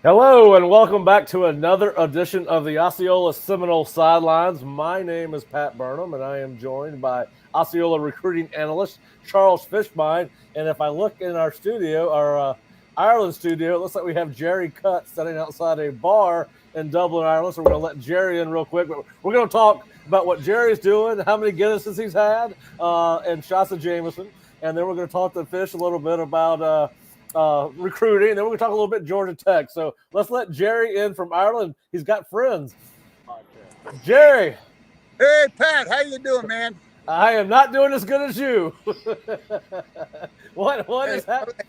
Hello and welcome back to another edition of the Osceola Seminole Sidelines. My name is Pat Burnham and I am joined by Osceola recruiting analyst Charles Fishbein. And if I look in our studio, our Ireland studio, it looks like we have Jerry Cutt sitting outside a bar in Dublin, Ireland. So we're going to let Jerry in real quick. But we're going to talk about what Jerry's doing, how many Guinnesses he's had, and shots of Jameson. And then we're going to talk to Fish a little bit about recruiting. And then we're going to talk a little bit Georgia Tech. So let's let Jerry in from Ireland. He's got friends. Jerry. Hey, Pat, how you doing, man? I am not doing as good as you. what hey, is happening?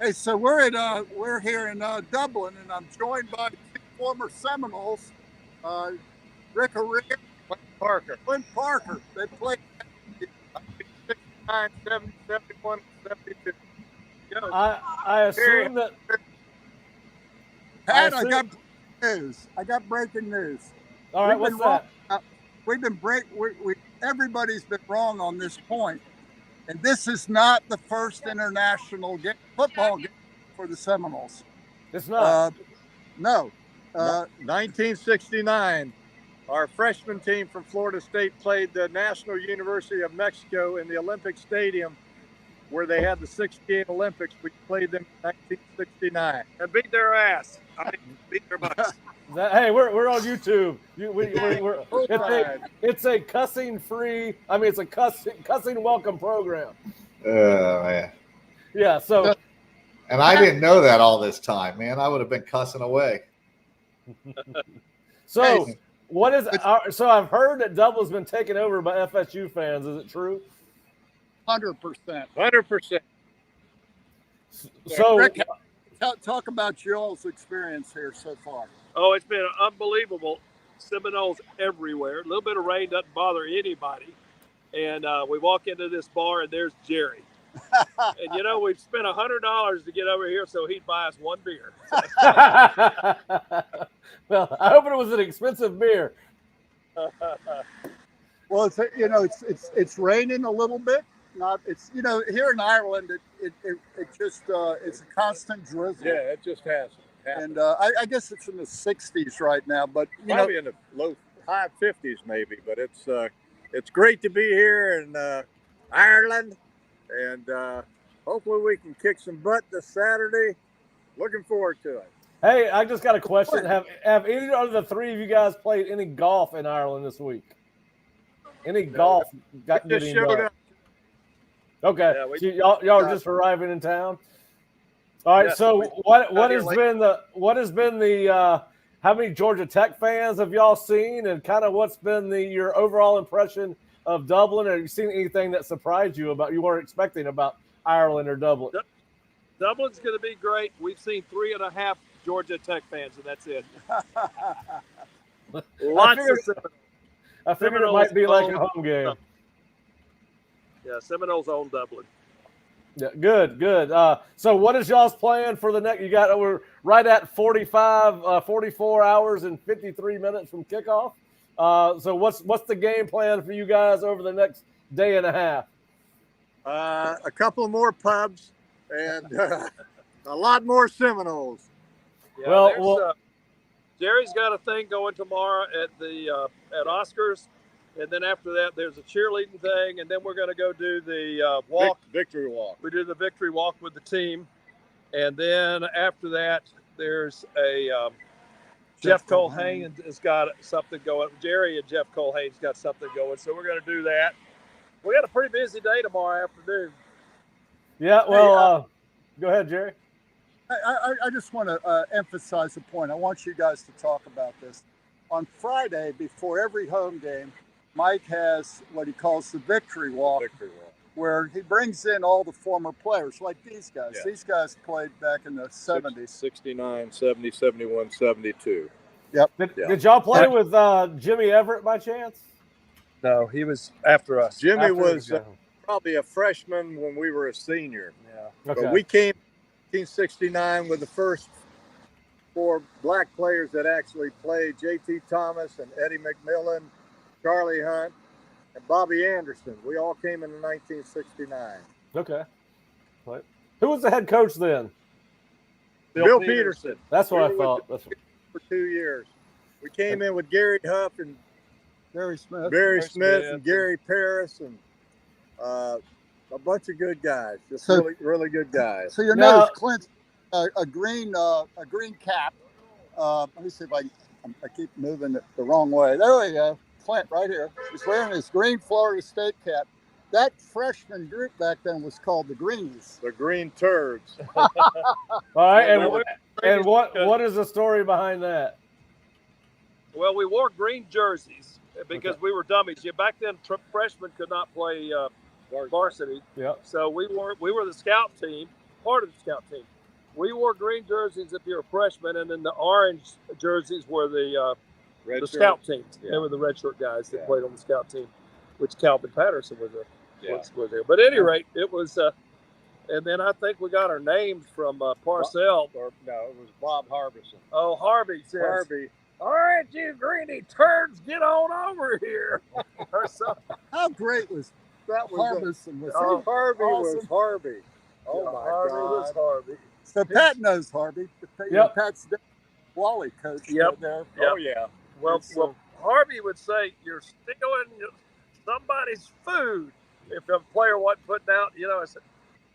Hey, so we're here in Dublin, and I'm joined by two former Seminoles, Rick O'Rear, Clint Parker. They played 69, 70, 71, 72. I assume that. Pat, I got breaking news. All right, what's that? Everybody's been wrong on this point, and this is not the first international football game for the Seminoles. It's not. No. 1969, our freshman team from Florida State played the National University of Mexico in the Olympic Stadium where they had the 68 Olympics. We played them in 1969. And beat their ass. Beat their butts. Hey, we're on YouTube. It's a cussing free. I mean, it's a cussing welcome program. Man. Yeah. So. And I didn't know that all this time, man. I would have been cussing away. So what is? So I've heard that Dublin's been taken over by FSU fans. Is it true? 100%. 100%. So Rick, talk about y'all's experience here so far. Oh, it's been unbelievable. Seminoles everywhere. A little bit of rain doesn't bother anybody. And we walk into this bar, and there's Jerry. And, we've spent $100 to get over here so he'd buy us one beer. Well, I hope it was an expensive beer. Well, it's raining a little bit. Here in Ireland, it's a constant drizzle. Yeah, it just has. And I guess it's in the 60s right now, but probably in the high 50s maybe. But it's great to be here in Ireland, and hopefully we can kick some butt this Saturday. Looking forward to it. Hey, I just got a question. Have any of the three of you guys played any golf in Ireland this week? Any golf got just showed up. Okay, so y'all are just arriving in town. All right. So what has been the how many Georgia Tech fans have y'all seen, and kind of what's been your overall impression of Dublin? Have you seen anything that surprised you you weren't expecting about Ireland or Dublin? Dublin's going to be great. We've seen 3.5 Georgia Tech fans, and that's it. I figured it might be like a home game. Yeah, Seminoles own Dublin. Yeah, good. So what is y'all's plan for the next? We're right at 44 hours and 53 minutes from kickoff. So what's the game plan for you guys over the next day and a half? A couple more pubs and a lot more Seminoles. Yeah, well, Jerry's got a thing going tomorrow at Oscars. And then after that, there's a cheerleading thing, and then we're going to go do the victory walk. We do the victory walk with the team, and then after that, there's a Jeff Colhane has got something going. Jerry and Jeff Colhane's got something going, so we're going to do that. We got a pretty busy day tomorrow afternoon. Yeah, well, go ahead, Jerry. I just want to emphasize a point. I want you guys to talk about this. On Friday, before every home game, Mike has what he calls the victory walk, where he brings in all the former players, like these guys. Yeah. These guys played back in the 70s. 69, 70, 71, 72. Yep. Did y'all play with Jimmy Everett by chance? No, he was after us. Jimmy was probably a freshman when we were a senior. Yeah. Okay. But we came in 1969 with the first 4 black players that actually played: J.T. Thomas and Eddie McMillan, Charlie Hunt, and Bobby Anderson. We all came in 1969. Okay. Who was the head coach then? Bill Peterson. That's what I We were thought. with for 2 years. We came in with Gary Huff and Barry Smith, and Gary Paris and a bunch of good guys. Just really good guys. So you notice Clint's a green cap. Let me see if I keep moving it the wrong way. There we go. Clint right here. He's wearing his green Florida State cap. That freshman group back then was called the Greenies. The Green Turds. All right, and what is the story behind that? Well, we wore green jerseys because we were dummies. Back then, freshmen could not play varsity. Yep. So we were the scout team, part of the scout team. We wore green jerseys if you were a freshman, and then the orange jerseys were the scout teams. Yeah. They were the redshirt guys that played on the scout team, which Calvin Patterson was there. But at any rate, it was. And then I think we got our names from Parcell. No, it was Bob Harbison. Oh, Harvey says, Harvey. all right, you greeny turds, get on over here. Or something. How great was that? Harbison was Harvey awesome. Was Harvey. Oh, my Harvey God. was Harvey. So Pat knows Harvey. Yep. Pat's Wally coach Yep. there. Yep. Oh, yeah. Well, Harvey would say, you're stealing somebody's food if a player wasn't putting out, as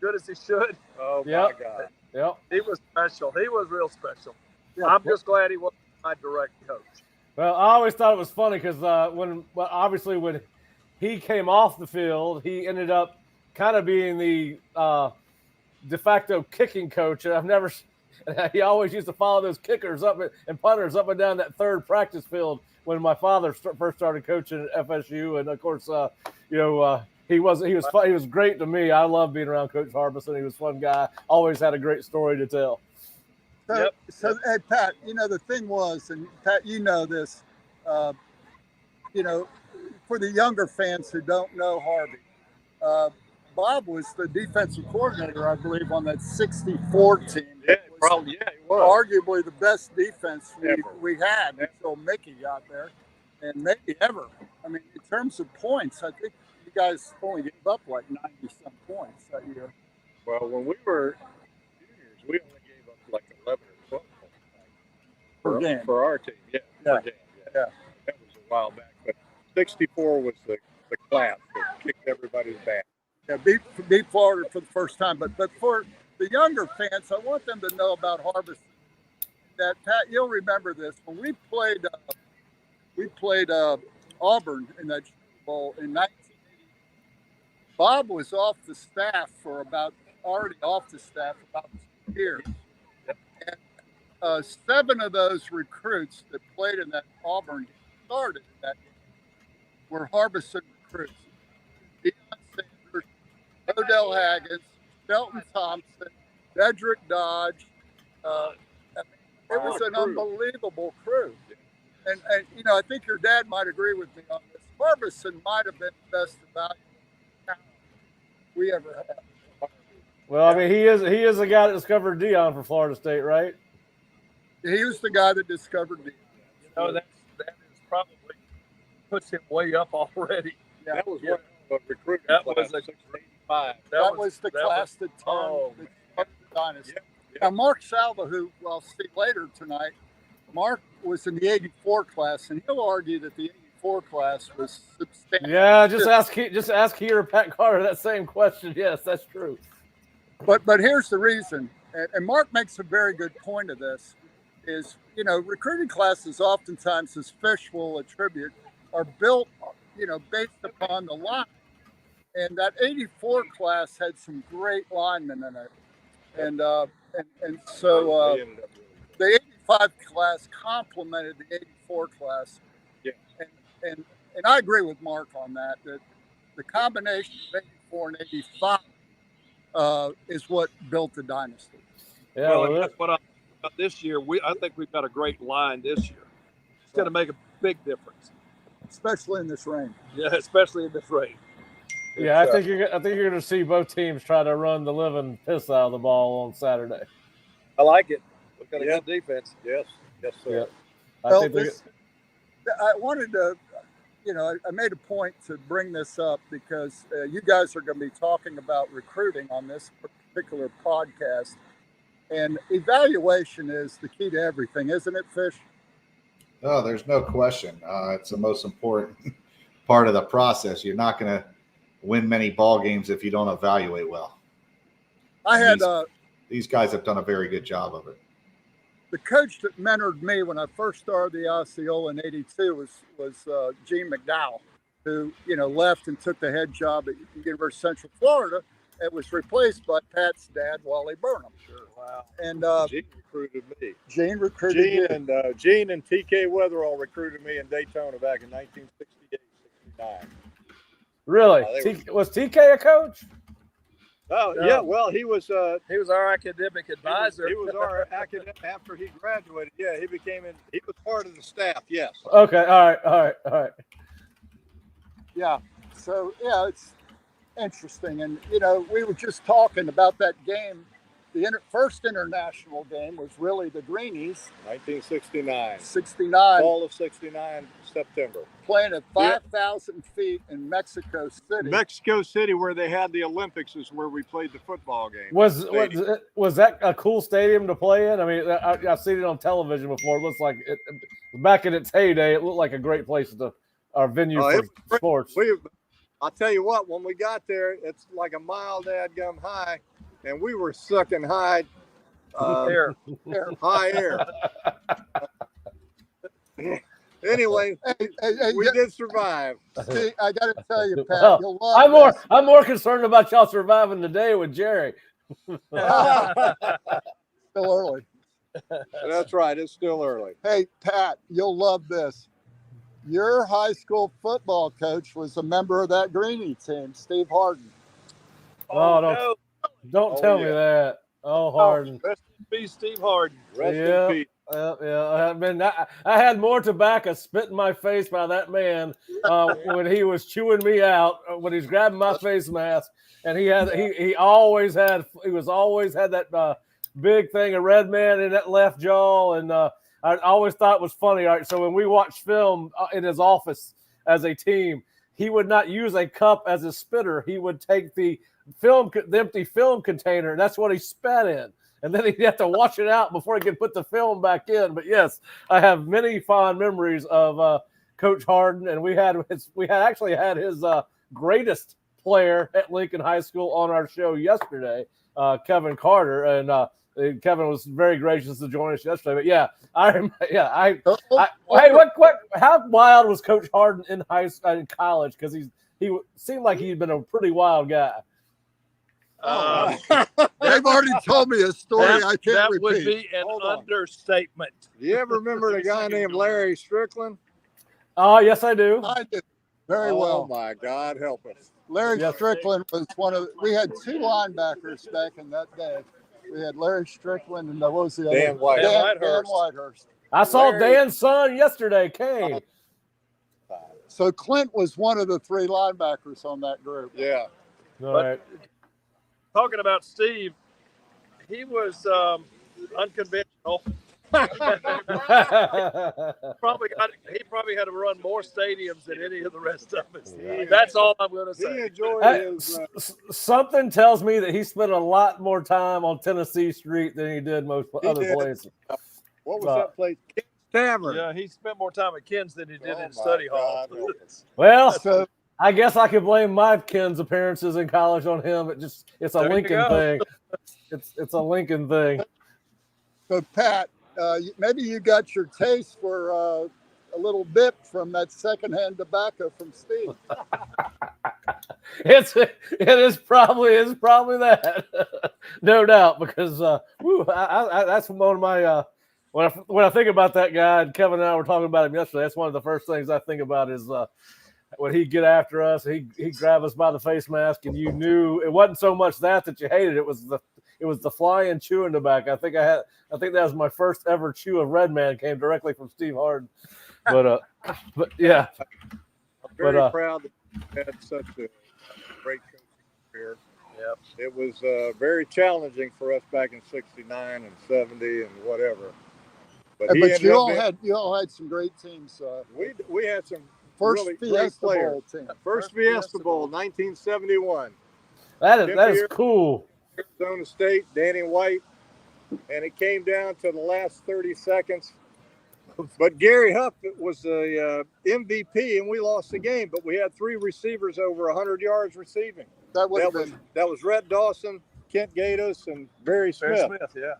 good as he should. Oh, my God. Yep. He was special. He was real special. Yeah. I'm just glad he wasn't my direct coach. Well, I always thought it was funny because when he came off the field, he ended up kind of being the de facto kicking coach. And he always used to follow those kickers up and punters up and down that third practice field when my father first started coaching at FSU. And of course, he was great to me. I loved being around Coach Harbison. He was a fun guy. Always had a great story to tell. So hey, Pat, the thing was, and Pat, you know this, for the younger fans who don't know Harvey, Bob was the defensive coordinator, I believe, on that 64 team. Yeah, probably. Yeah, he was. Arguably the best defense we had until Mickey got there, and maybe ever. I mean, in terms of points, I think you guys only gave up like 90-some points that year. Well, when we were juniors, we only gave up like 11 or 12 points per game for our team. Yeah, per game. Yeah. That was a while back, but 64 was the class that kicked everybody's back. Yeah, beat Florida for the first time. But for the younger fans, I want them to know about Harbison. That Pat, you'll remember this when we played Auburn in that bowl in 1980. Bob was off the staff for about 2 years. And 7 of those recruits that played in that Auburn game started in that game were Harbison recruits. Deion Sanders, Odell Haggins, Shelton Thompson, Dedrick Dodge. It was an unbelievable crew. And I think your dad might agree with me on this. Harbison might have been the best evaluator we ever had. Well, I mean, he is the guy that discovered Deion for Florida State, right? He was the guy that discovered Deion. That is probably puts him way up already. Yeah. That was what recruiting that class, was 685. That was the class that turned the dynasty. Yeah. Now, Mark Salva, who I'll see later tonight, Mark was in the 84 class, and he'll argue that the 84 class was substantial. Yeah, just ask here, Pat Carter, that same question. Yes, that's true. But here's the reason, and Mark makes a very good point of this, is, recruiting classes oftentimes, as Fish will attribute, are built, based upon the line. And that 84 class had some great linemen in it. And so the 85 class complemented the 84 class. Yeah. And I agree with Mark on that the combination of 84 and 85 is what built the dynasty. Yeah, well, that's what about this year. I think we've got a great line this year. It's going to make a big difference, especially in this rain. Yeah, especially in this rain. Yeah, I think you're going to see both teams try to run the living piss out of the ball on Saturday. I like it. We've got a good defense. Yes, sir. Yeah. I wanted to, I made a point to bring this up because you guys are going to be talking about recruiting on this particular podcast. And evaluation is the key to everything, isn't it, Fish? Oh, there's no question. It's the most important part of the process. You're not going to win many ball games if you don't evaluate well. These guys have done a very good job of it. The coach that mentored me when I first started the Osceola in '82 was Gene McDowell, who left and took the head job at University of Central Florida. It was replaced by Pat's dad, Wally Burnham. Sure. Wow. And Gene recruited me. Gene recruited you. And Gene and TK Weatherall recruited me in Daytona back in 1968, 69. Really? Was TK a coach? Oh yeah. Well, he was our academic advisor. He was our academic after he graduated. Yeah, he was part of the staff. Yes. Okay. All right. Yeah. So yeah, it's interesting, and we were just talking about that game. The first international game was really the Greenies. 1969. 69. Fall of 69, September. Playing at 5,000 feet in Mexico City. Mexico City, where they had the Olympics, is where we played the football game. Was that a cool stadium to play in? I mean, I've seen it on television before. It looks like back in its heyday, it looked like a great place our venue for sports. I'll tell you what, when we got there, it's like a mile dadgum high, and we were sucking high air. Anyway, we did survive. See, I got to tell you, Pat, you'll love I'm more concerned about y'all surviving today with Jerry. Still early. That's right. It's still early. Hey, Pat, you'll love this. Your high school football coach was a member of that Greenie team, Steve Harden. Don't tell me that. Oh, Harden. Rest in peace, Steve Harden. Rest in peace. Yeah. I mean, I had more tobacco spit in my face by that man when he was chewing me out, when he's grabbing my face mask, and he always had that big thing of red man in that left jaw, and I always thought it was funny. All right, so when we watched film in his office as a team, he would not use a cup as a spitter. He would take the empty film container, and that's what he spat in. And then he'd have to wash it out before he could put the film back in. But yes, I have many fond memories of Coach Harden, and we actually had his greatest player at Lincoln High School on our show yesterday, Kevin Carter, and Kevin was very gracious to join us yesterday. But yeah, how wild was Coach Harden in college? Because he seemed like he'd been a pretty wild guy. They've already told me a story I can't repeat. That would be an understatement. You ever remember a guy named Larry Strickland? Oh, yes, I do. I do. Very well. Oh, my God, help us. Larry Strickland was we had two linebackers back in that day. We had Larry Strickland and what was the other? Dan Whitehurst. I saw Dan's son yesterday, Kane. So Clint was one of the three linebackers on that group. Yeah. All right. Talking about Steve, he was unconventional. He probably had to run more stadiums than any of the rest of us. That's all I'm going to say. He enjoyed his. Something tells me that he spent a lot more time on Tennessee Street than he did most other places. What was that place? Ken's Tavern. Yeah, he spent more time at Ken's than he did in study hall. Well, I guess I could blame my Ken's appearances in college on him. It's a Lincoln thing. It's a Lincoln thing. So Pat, maybe you got your taste for a little bit from that secondhand tobacco from Steve. It is probably that, no doubt, because that's one of my when I think about that guy, and Kevin and I were talking about him yesterday. That's one of the first things I think about is when he'd get after us, he'd grab us by the face mask, and you knew it wasn't so much that you hated it. It was the flying chewing tobacco. I think that was my first ever chew of Red Man, came directly from Steve Harden. But yeah. I'm very proud that we had such a great coaching career. Yep. It was very challenging for us back in '69 and '70 and whatever. But you all had some great teams. We had some first really Fiesta great Bowl team. First Fiesta Bowl, 1971. That is cool. Arizona State, Danny White, and it came down to the last 30 seconds. But Gary Huff was the MVP, and we lost the game. But we had 3 receivers over 100 yards receiving. That was Rhett Dawson, Kent Gatos, and Barry Smith. Barry Smith, yeah.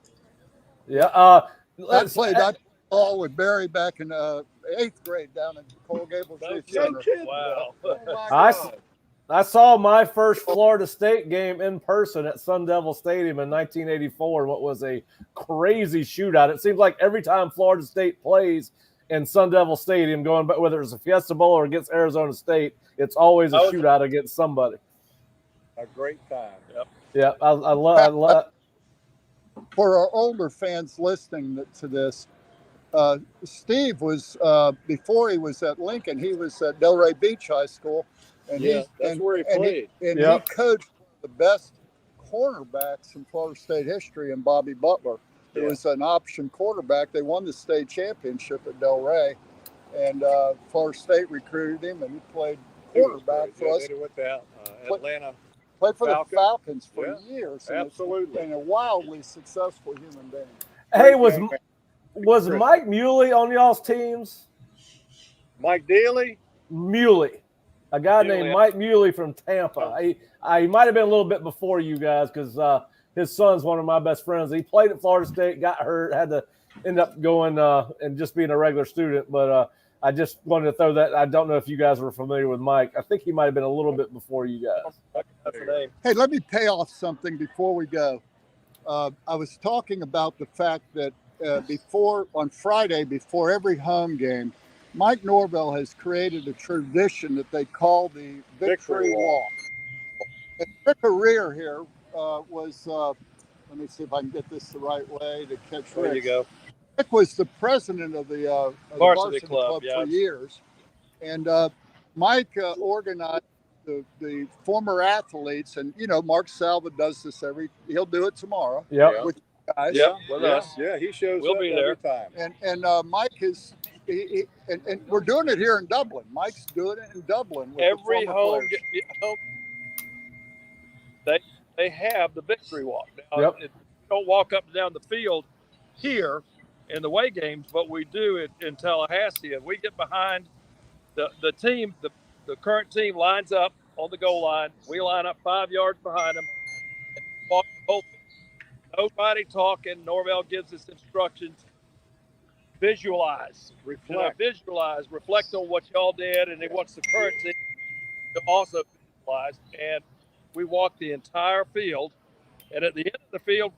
Yeah. I played that ball with Barry back in 8th grade down in Coral Gables. Wow. Oh, I saw my first Florida State game in person at Sun Devil Stadium in 1984. What was a crazy shootout. It seems like every time Florida State plays in Sun Devil Stadium, going back, whether it's a Fiesta Bowl or against Arizona State, it's always a shootout against somebody. A great time. Yep. Yeah, I love. For our older fans listening to this, Steve was before he was at Lincoln, he was at Delray Beach High School, and that's where he played. He coached the best cornerbacks in Florida State history, and Bobby Butler. It was an option quarterback. They won the state championship at Delray, and Florida State recruited him, and he played quarterback for us. Atlanta. Played for the Falcons for years. Absolutely. And a wildly successful human being. Hey, was Mike Muley on y'all's teams? Mike Daly? Muley. A guy named Mike Muley from Tampa. He might have been a little bit before you guys because his son's one of my best friends. He played at Florida State, got hurt, had to end up going and just being a regular student. But I just wanted to throw that. I don't know if you guys were familiar with Mike. I think he might have been a little bit before you guys. That's the name. Hey, let me pay off something before we go. I was talking about the fact that on Friday, before every home game, Mike Norvell has created a tradition that they call the Victory Walk. And Rick Arrear here was, let me see if I can get this the right way to catch Rick. There you go. Rick was the president of the varsity club for years. And Mike organized the former athletes, and Mark Salva does this he'll do it tomorrow. Yeah. With you guys. Yeah, with us. Yeah, he shows We'll up be every there. time. And Mike is, and we're doing it here in Dublin. Mike's doing it in Dublin. With Every the home, players. they have the Victory Walk. Now, you don't walk up and down the field here in the away games, but we do it in Tallahassee, and we get behind the team. The current team lines up on the goal line. We line up 5 yards behind them. And walk the whole thing. Nobody talking. Norvell gives us instructions. Visualize, reflect on what y'all did, and he wants the current team to also visualize. And we walk the entire field, and at the end of the field,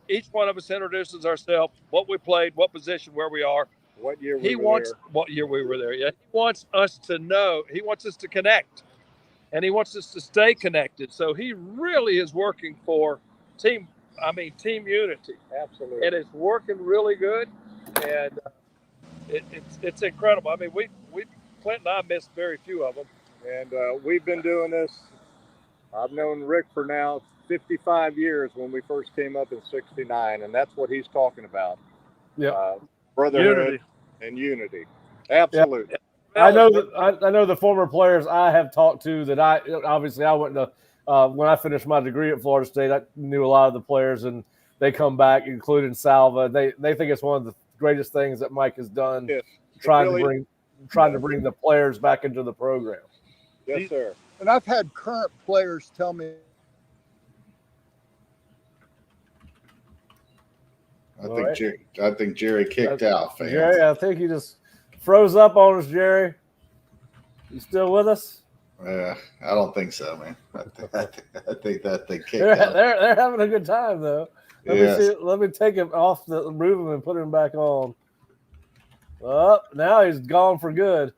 each one of us introduces ourselves, what we played, what position, where we are. What year What year we were there. Yeah. He wants us to know. He wants us to connect, and he wants us to stay connected. So he really is working for team unity. Absolutely. And it's working really good, and it's incredible. I mean, Clint and I missed very few of them. And we've been doing this. I've known Rick for now 55 years when we first came up in '69, and that's what he's talking about. Yeah. Brotherhood and unity. Absolutely. Yeah. I know the former players I have talked to that I went to when I finished my degree at Florida State. I knew a lot of the players, and they come back, including Salva. They think it's one of the greatest things that Mike has done, trying to bring the players back into the program. Yes, sir. And I've had current players tell me. I think Jerry kicked out. Fans. Jerry, I think he just froze up on us. Jerry, you still with us? I don't think so, man. I think that thing kicked out. They're having a good time though. Let me take him off remove him and put him back on. Oh, now he's gone for good.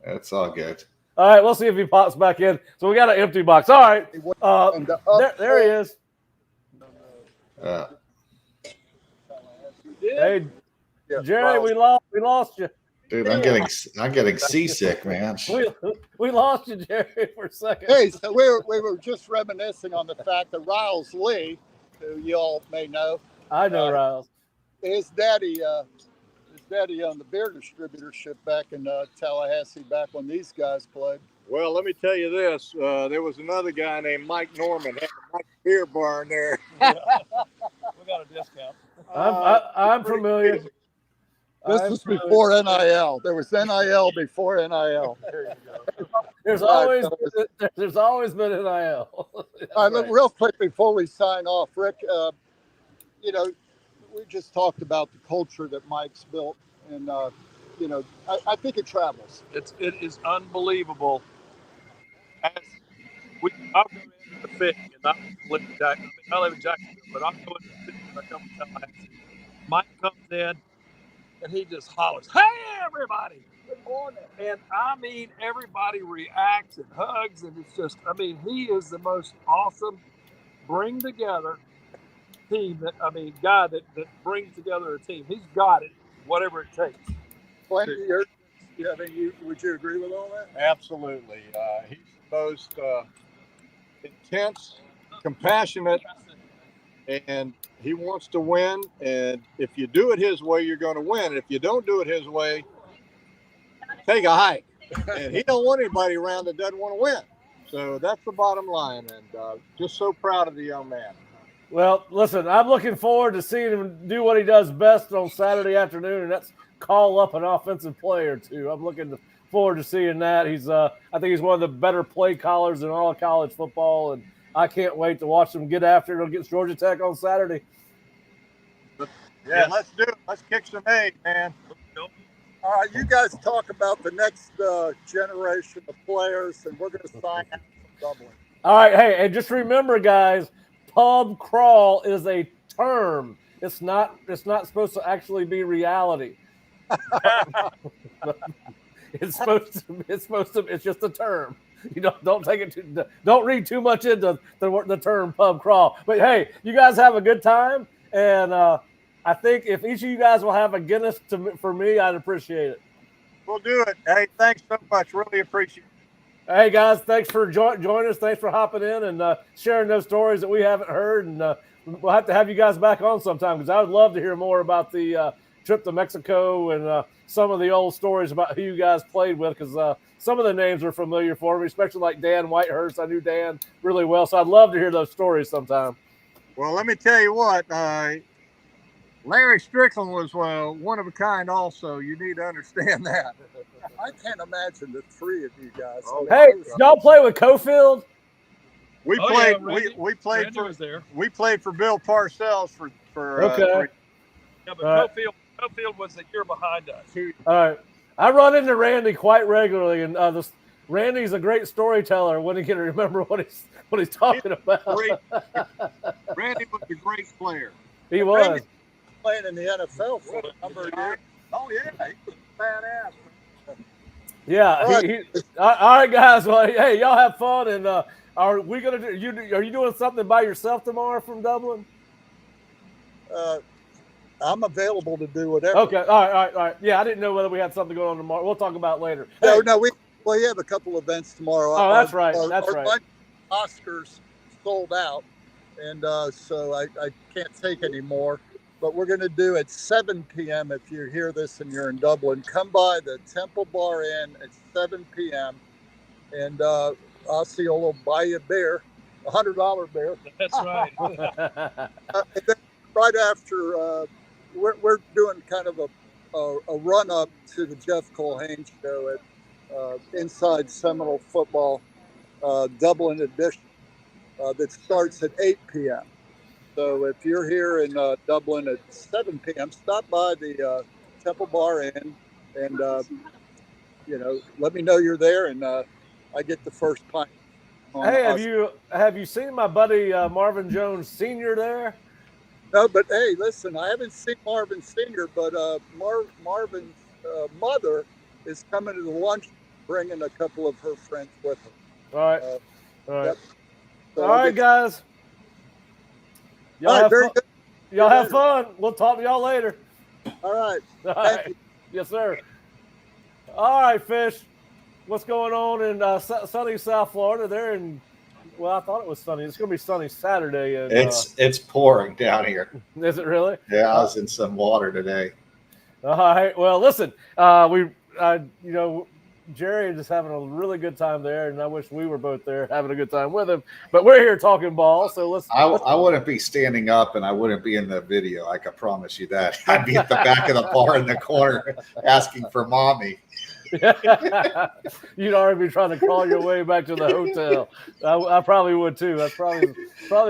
That's all good. All right, we'll see if he pops back in. So we got an empty box. All right, there he is. Hey, Jerry, we lost you. Dude, I'm getting seasick, man. We lost you, Jerry, for a second. Hey, so we were just reminiscing on the fact that Riles Lee, who you all may know. I know Riles. His daddy owned the beer distributorship back in Tallahassee back when these guys played. Well, let me tell you this. There was another guy named Mike Norman, had a Mike beer barn there. We got a discount. I'm familiar. This was before NIL. There was NIL before NIL. There you go. There's always been NIL. All right, look, real quick before we sign off, Rick. You know, we just talked about the culture that Mike's built, and you know, I think it travels. It is unbelievable. I'll go into the fit, and I live in Jacksonville. I live in Jacksonville, but I'll go into the fit when I come to Tallahassee. Mike comes in, and he just hollers, "Hey, everybody! Good morning!" And I mean, everybody reacts and hugs, and it's just, I mean, he is the most awesome, bring together team guy that brings together a team. He's got it, whatever it takes. Would you agree with all that? Absolutely. He's the most intense, compassionate, and he wants to win. And if you do it his way, you're going to win. If you don't do it his way, take a hike. And he don't want anybody around that doesn't want to win. So that's the bottom line. And just so proud of the young man. Well, listen, I'm looking forward to seeing him do what he does best on Saturday afternoon, and that's call up an offensive play or two. I'm looking forward to seeing that. I think he's one of the better play callers in all of college football, and I can't wait to watch him get after it against Georgia Tech on Saturday. Yeah, let's do it. Let's kick some egg, man. All right, you guys talk about the next generation of players, and we're going to sign out from Dublin. All right, hey, and just remember, guys, pub crawl is a term. It's not supposed to actually be reality. It's just a term. You don't take it don't read too much into the term pub crawl. But hey, you guys have a good time, and I think if each of you guys will have a Guinness for me, I'd appreciate it. We'll do it. Hey, thanks so much. Really appreciate it. Hey guys, thanks for joining us. Thanks for hopping in and sharing those stories that we haven't heard. And we'll have to have you guys back on sometime because I would love to hear more about the trip to Mexico and some of the old stories about who you guys played with, because some of the names are familiar for me, especially like Dan Whitehurst. I knew Dan really well, so I'd love to hear those stories sometime. Well, let me tell you what, Larry Strickland was one of a kind also. You need to understand that. I can't imagine the three of you guys. Hey, y'all play with Cofield? We played for Bill Parcells for okay. Yeah, but Cofield was a year behind us. All right. I run into Randy quite regularly, and Randy's a great storyteller when he can remember what he's talking about. Randy was a great player. He was. Randy playing in the NFL for a number of years. Oh, yeah. He was badass. Yeah. All right, guys. Well, hey, y'all have fun, and are you doing something by yourself tomorrow from Dublin? I'm available to do whatever. Okay. All right. Yeah, I didn't know whether we had something going on tomorrow. We'll talk about it later. No, we have a couple events tomorrow. Oh, that's right. Our Oscars sold out, and so I can't take any more. But we're going to do at 7 p.m. If you hear this and you're in Dublin, come by the Temple Bar Inn at 7 p.m. and Osceola will buy you a beer, $100 beer. That's right. And then right after, we're doing kind of a run up to the Jeff Colhane show at Inside Seminole Football Dublin edition that starts at 8 p.m. So if you're here in Dublin at 7 p.m., stop by the Temple Bar Inn and, let me know you're there, and I get the first pint. Hey, have you seen my buddy Marvin Jones Sr. there? No, but hey, listen, I haven't seen Marvin Sr., but Marvin's mother is coming to the lunch, bringing a couple of her friends with her. All right. Yep. So all right, guys. Y'all have fun. We'll talk to y'all later. All right. Thank you. Yes, sir. All right, Fish. What's going on in sunny South Florida? They're in. Well, I thought it was sunny. It's going to be sunny Saturday. And, it's pouring down here. Is it really? Yeah, I was in some water today. All right. Well, listen. Jerry is just having a really good time there, and I wish we were both there having a good time with him. But we're here talking ball, so let's. I wouldn't be standing up, and I wouldn't be in the video. I can promise you that. I'd be at the back of the bar in the corner asking for mommy. You'd already be trying to crawl your way back to the hotel. I probably would too. That's probably a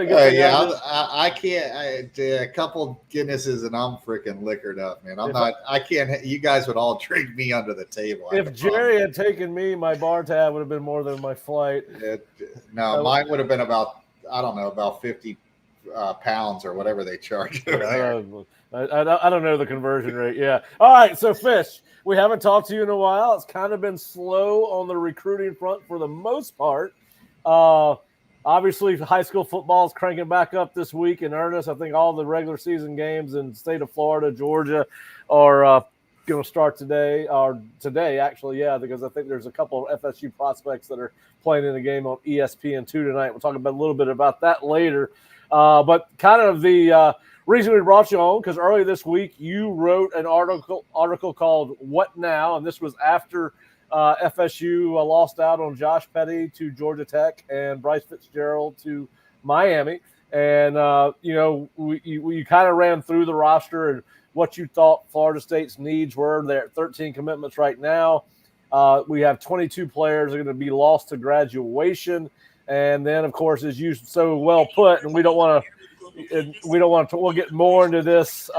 good thing. I can't. A couple Guinnesses and I'm freaking liquored up, man. I can't. You guys would all drink me under the table. If Jerry had taken me, my bar tab would have been more than my flight. Mine would have been about 50 pounds or whatever they charge over there. I don't know the conversion rate. Yeah. All right. So, Fish, we haven't talked to you in a while. It's kind of been slow on the recruiting front for the most part. Obviously, high school football is cranking back up this week in earnest. I think all the regular season games in the state of Florida, Georgia, are going to start today. Actually, yeah, because I think there's a couple of FSU prospects that are playing in a game on ESPN2 tonight. We'll talk about a little bit about that later. But kind of the reason we brought you on, because earlier this week you wrote an article called "What Now," and this was after FSU lost out on Josh Petty to Georgia Tech and Bryce Fitzgerald to Miami. And you kind of ran through the roster and what you thought Florida State's needs were. They're at 13 commitments right now. We have 22 players that are going to be lost to graduation. And then, of course, as you so well put, and we don't want to, we'll get more into this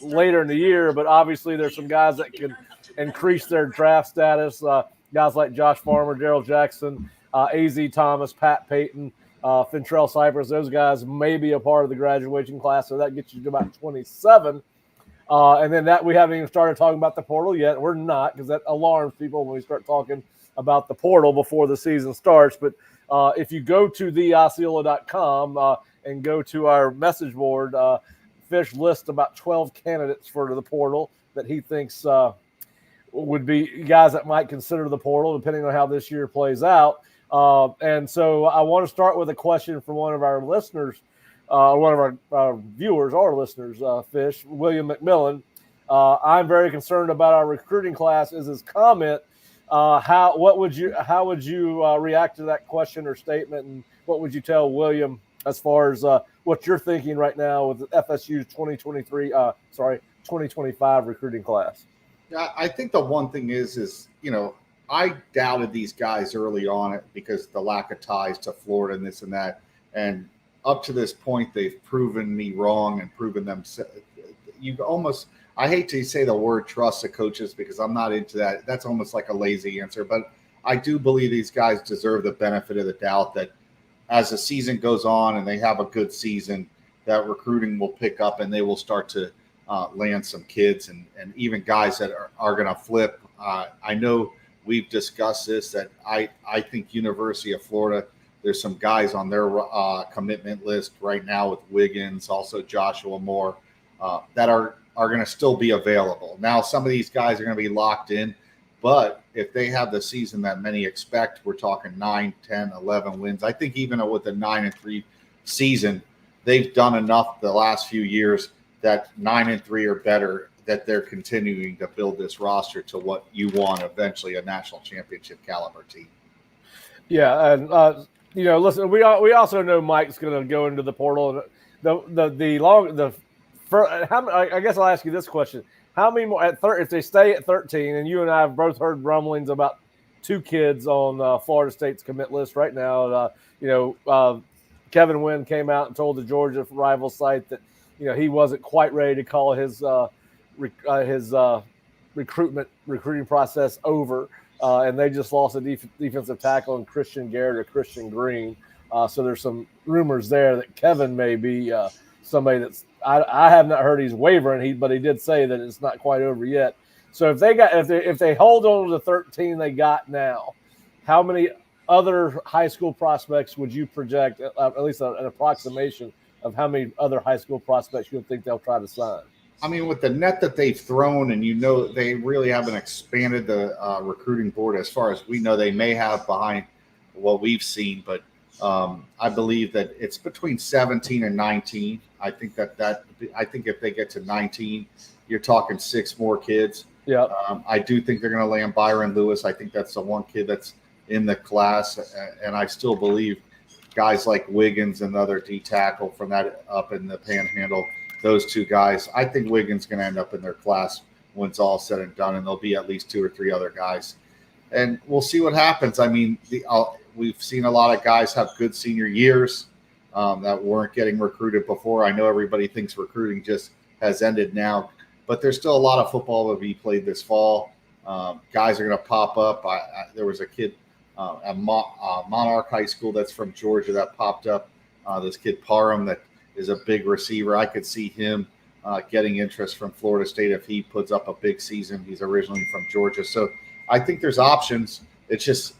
later in the year, but obviously there's some guys that can increase their draft status. Guys like Josh Farmer, Gerald Jackson, A.Z. Thomas, Pat Payton, Fintrell Cypress, those guys may be a part of the graduation class, so that gets you to about 27. And then that we haven't even started talking about the portal yet. We're not, because that alarms people when we start talking about the portal before the season starts. But if you go to theosceola.com and go to our message board, Fish lists about 12 candidates for the portal that he thinks would be guys that might consider the portal, depending on how this year plays out. And so I want to start with a question from one of our listeners, one of our viewers, our listeners, Fish, William McMillan. I'm very concerned about our recruiting class. Is his comment. How would you react to that question or statement, and what would you tell William as far as what you're thinking right now with FSU's 2025 recruiting class? Yeah, I think the one thing is I doubted these guys early on because the lack of ties to Florida and this and that, and up to this point they've proven me wrong and proven them. I hate to say the word trust the coaches because I'm not into that. That's almost like a lazy answer, but I do believe these guys deserve the benefit of the doubt that as the season goes on and they have a good season, that recruiting will pick up and they will start to land some kids and even guys that are going to flip. I know we've discussed this, that I think University of Florida, there's some guys on their commitment list right now with Wiggins, also Joshua Moore, that are going to still be available. Now, some of these guys are going to be locked in, but if they have the season that many expect, we're talking 9, 10, 11 wins. I think even with the 9-3 season, they've done enough the last few years that 9-3 or better, that they're continuing to build this roster to what you want eventually, a national championship caliber team. Yeah, and listen, we also know Mike's going to go into the portal. I guess I'll ask you this question: how many more if they stay at 13? And you and I have both heard rumblings about 2 kids on Florida State's commit list right now. Kevin Wynn came out and told the Georgia rival site that he wasn't quite ready to call his recruiting process over, and they just lost a defensive tackle in Christian Garrett or Christian Green. So there's some rumors there that Kevin may be somebody that's. I have not heard he's wavering, but he did say that it's not quite over yet. So if they hold on to the 13 they got now, how many other high school prospects would you project, at least an approximation of how many other high school prospects you would think they'll try to sign? I mean, with the net that they've thrown, and they really haven't expanded the recruiting board as far as we know. They may have behind what we've seen, but I believe that it's between 17 and 19. I think if they get to 19, you're talking 6 more kids. Yeah. I do think they're going to land Byron Lewis. I think that's the one kid that's in the class, and I still believe guys like Wiggins and the other D tackle from that up in the Panhandle, those two guys. I think Wiggins is going to end up in their class when it's all said and done, and there'll be at least 2 or 3 other guys, and we'll see what happens. I mean, we've seen a lot of guys have good senior years that weren't getting recruited before. I know everybody thinks recruiting just has ended now, but there's still a lot of football to be played this fall. Guys are going to pop up. There was a kid at Monarch High School that's from Georgia that popped up. This kid Parham that is a big receiver. I could see him getting interest from Florida State if he puts up a big season. He's originally from Georgia. So I think there's options. It's just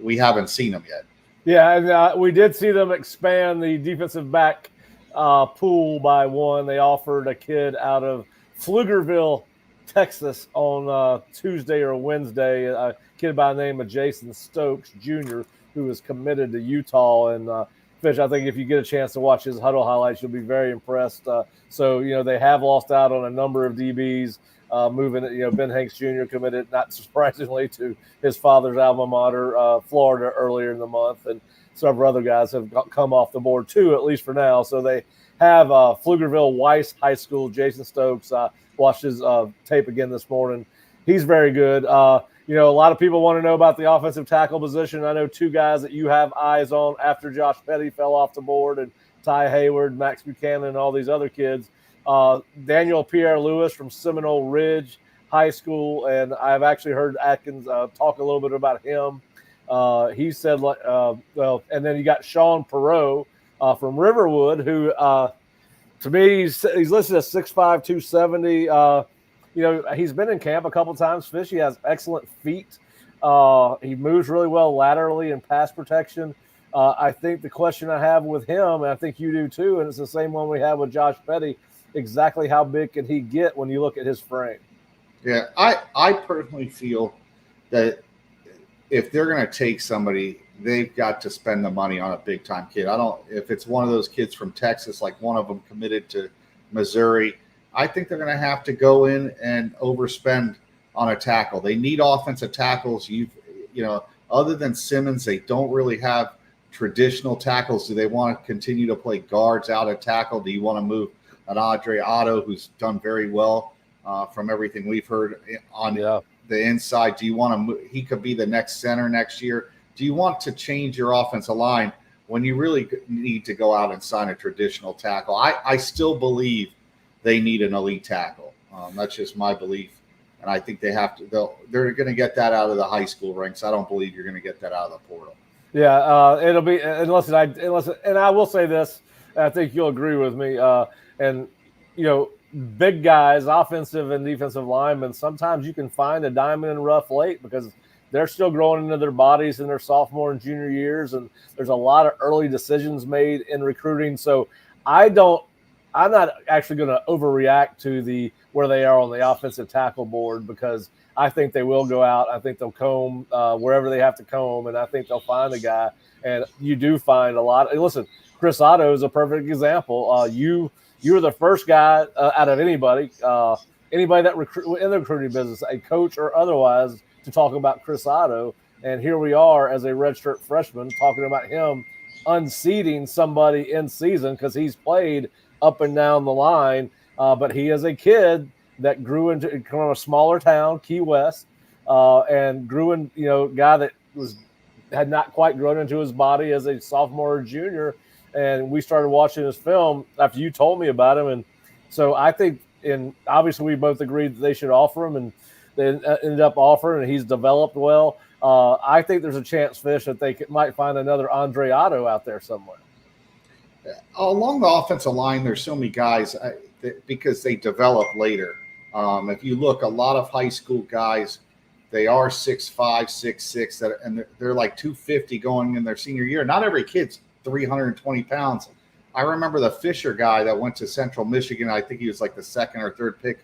we haven't seen them yet. Yeah, and we did see them expand the defensive back pool by one. They offered a kid out of Pflugerville, Texas on Tuesday or Wednesday, a kid by the name of Jason Stokes Jr., who is committed to Utah. And Fish, I think if you get a chance to watch his huddle highlights, you'll be very impressed. So, they have lost out on a number of DBs. Moving, Ben Hanks Jr. committed, not surprisingly, to his father's alma mater, Florida, earlier in the month, and several other guys have come off the board too, at least for now. So they have Pflugerville Weiss High School. Jason Stokes, watched his tape again this morning. He's very good. A lot of people want to know about the offensive tackle position. I know 2 guys that you have eyes on after Josh Petty fell off the board, and Ty Hayward, Max Buchanan, and all these other kids. Daniel Pierre-Louis from Seminole Ridge High School, and I've actually heard Atkins talk a little bit about him. He said, and then you got Sean Perot from Riverwood, who to me, he's listed as 6'5", 270. He's been in camp a couple times. Fish, he has excellent feet. He moves really well laterally in pass protection. I think the question I have with him, and I think you do too, and it's the same one we have with Josh Petty, exactly how big can he get when you look at his frame? Yeah, I personally feel that if they're going to take somebody, they've got to spend the money on a big time kid. If it's one of those kids from Texas, like one of them committed to Missouri, I think they're going to have to go in and overspend on a tackle. They need offensive tackles. Other than Simmons, they don't really have traditional tackles. Do they want to continue to play guards out at tackle? Do you want to move an Andre Otto, who's done very well from everything we've heard on the inside? Do you want to move? He could be the next center next year. Do you want to change your offensive line when you really need to go out and sign a traditional tackle? I still believe they need an elite tackle. That's just my belief. And I think they have to. They're going to get that out of the high school ranks. I don't believe you're going to get that out of the portal. Yeah, it'll be unless I will say this. I think you'll agree with me. Big guys, offensive and defensive linemen, sometimes you can find a diamond in the rough late because they're still growing into their bodies in their sophomore and junior years, and there's a lot of early decisions made in recruiting. So I'm not actually going to overreact to where they are on the offensive tackle board, because I think they will go out. I think they'll comb wherever they have to comb, and I think they'll find a guy. And you do find a lot. Listen, Chris Otto is a perfect example. You were the first guy out of anybody that in the recruiting business, a coach or otherwise, to talk about Chris Otto. And here we are as a redshirt freshman talking about him unseating somebody in season because he's played up and down the line. But he is a kid that grew into from a smaller town, Key West, and grew in, guy that had not quite grown into his body as a sophomore or junior. And we started watching his film after you told me about him. And so I think, and obviously we both agreed that they should offer him, and they ended up offering, and he's developed well. I think there's a chance, Fish, that they might find another Andre Otto out there somewhere. Along the offensive line, there's so many guys because they develop later. If you look, a lot of high school guys, they are 6'5", 6'6", and they're like 250 going in their senior year. Not every kid's 320 pounds. I remember the Fisher guy that went to Central Michigan. I think he was like the 2nd or 3rd pick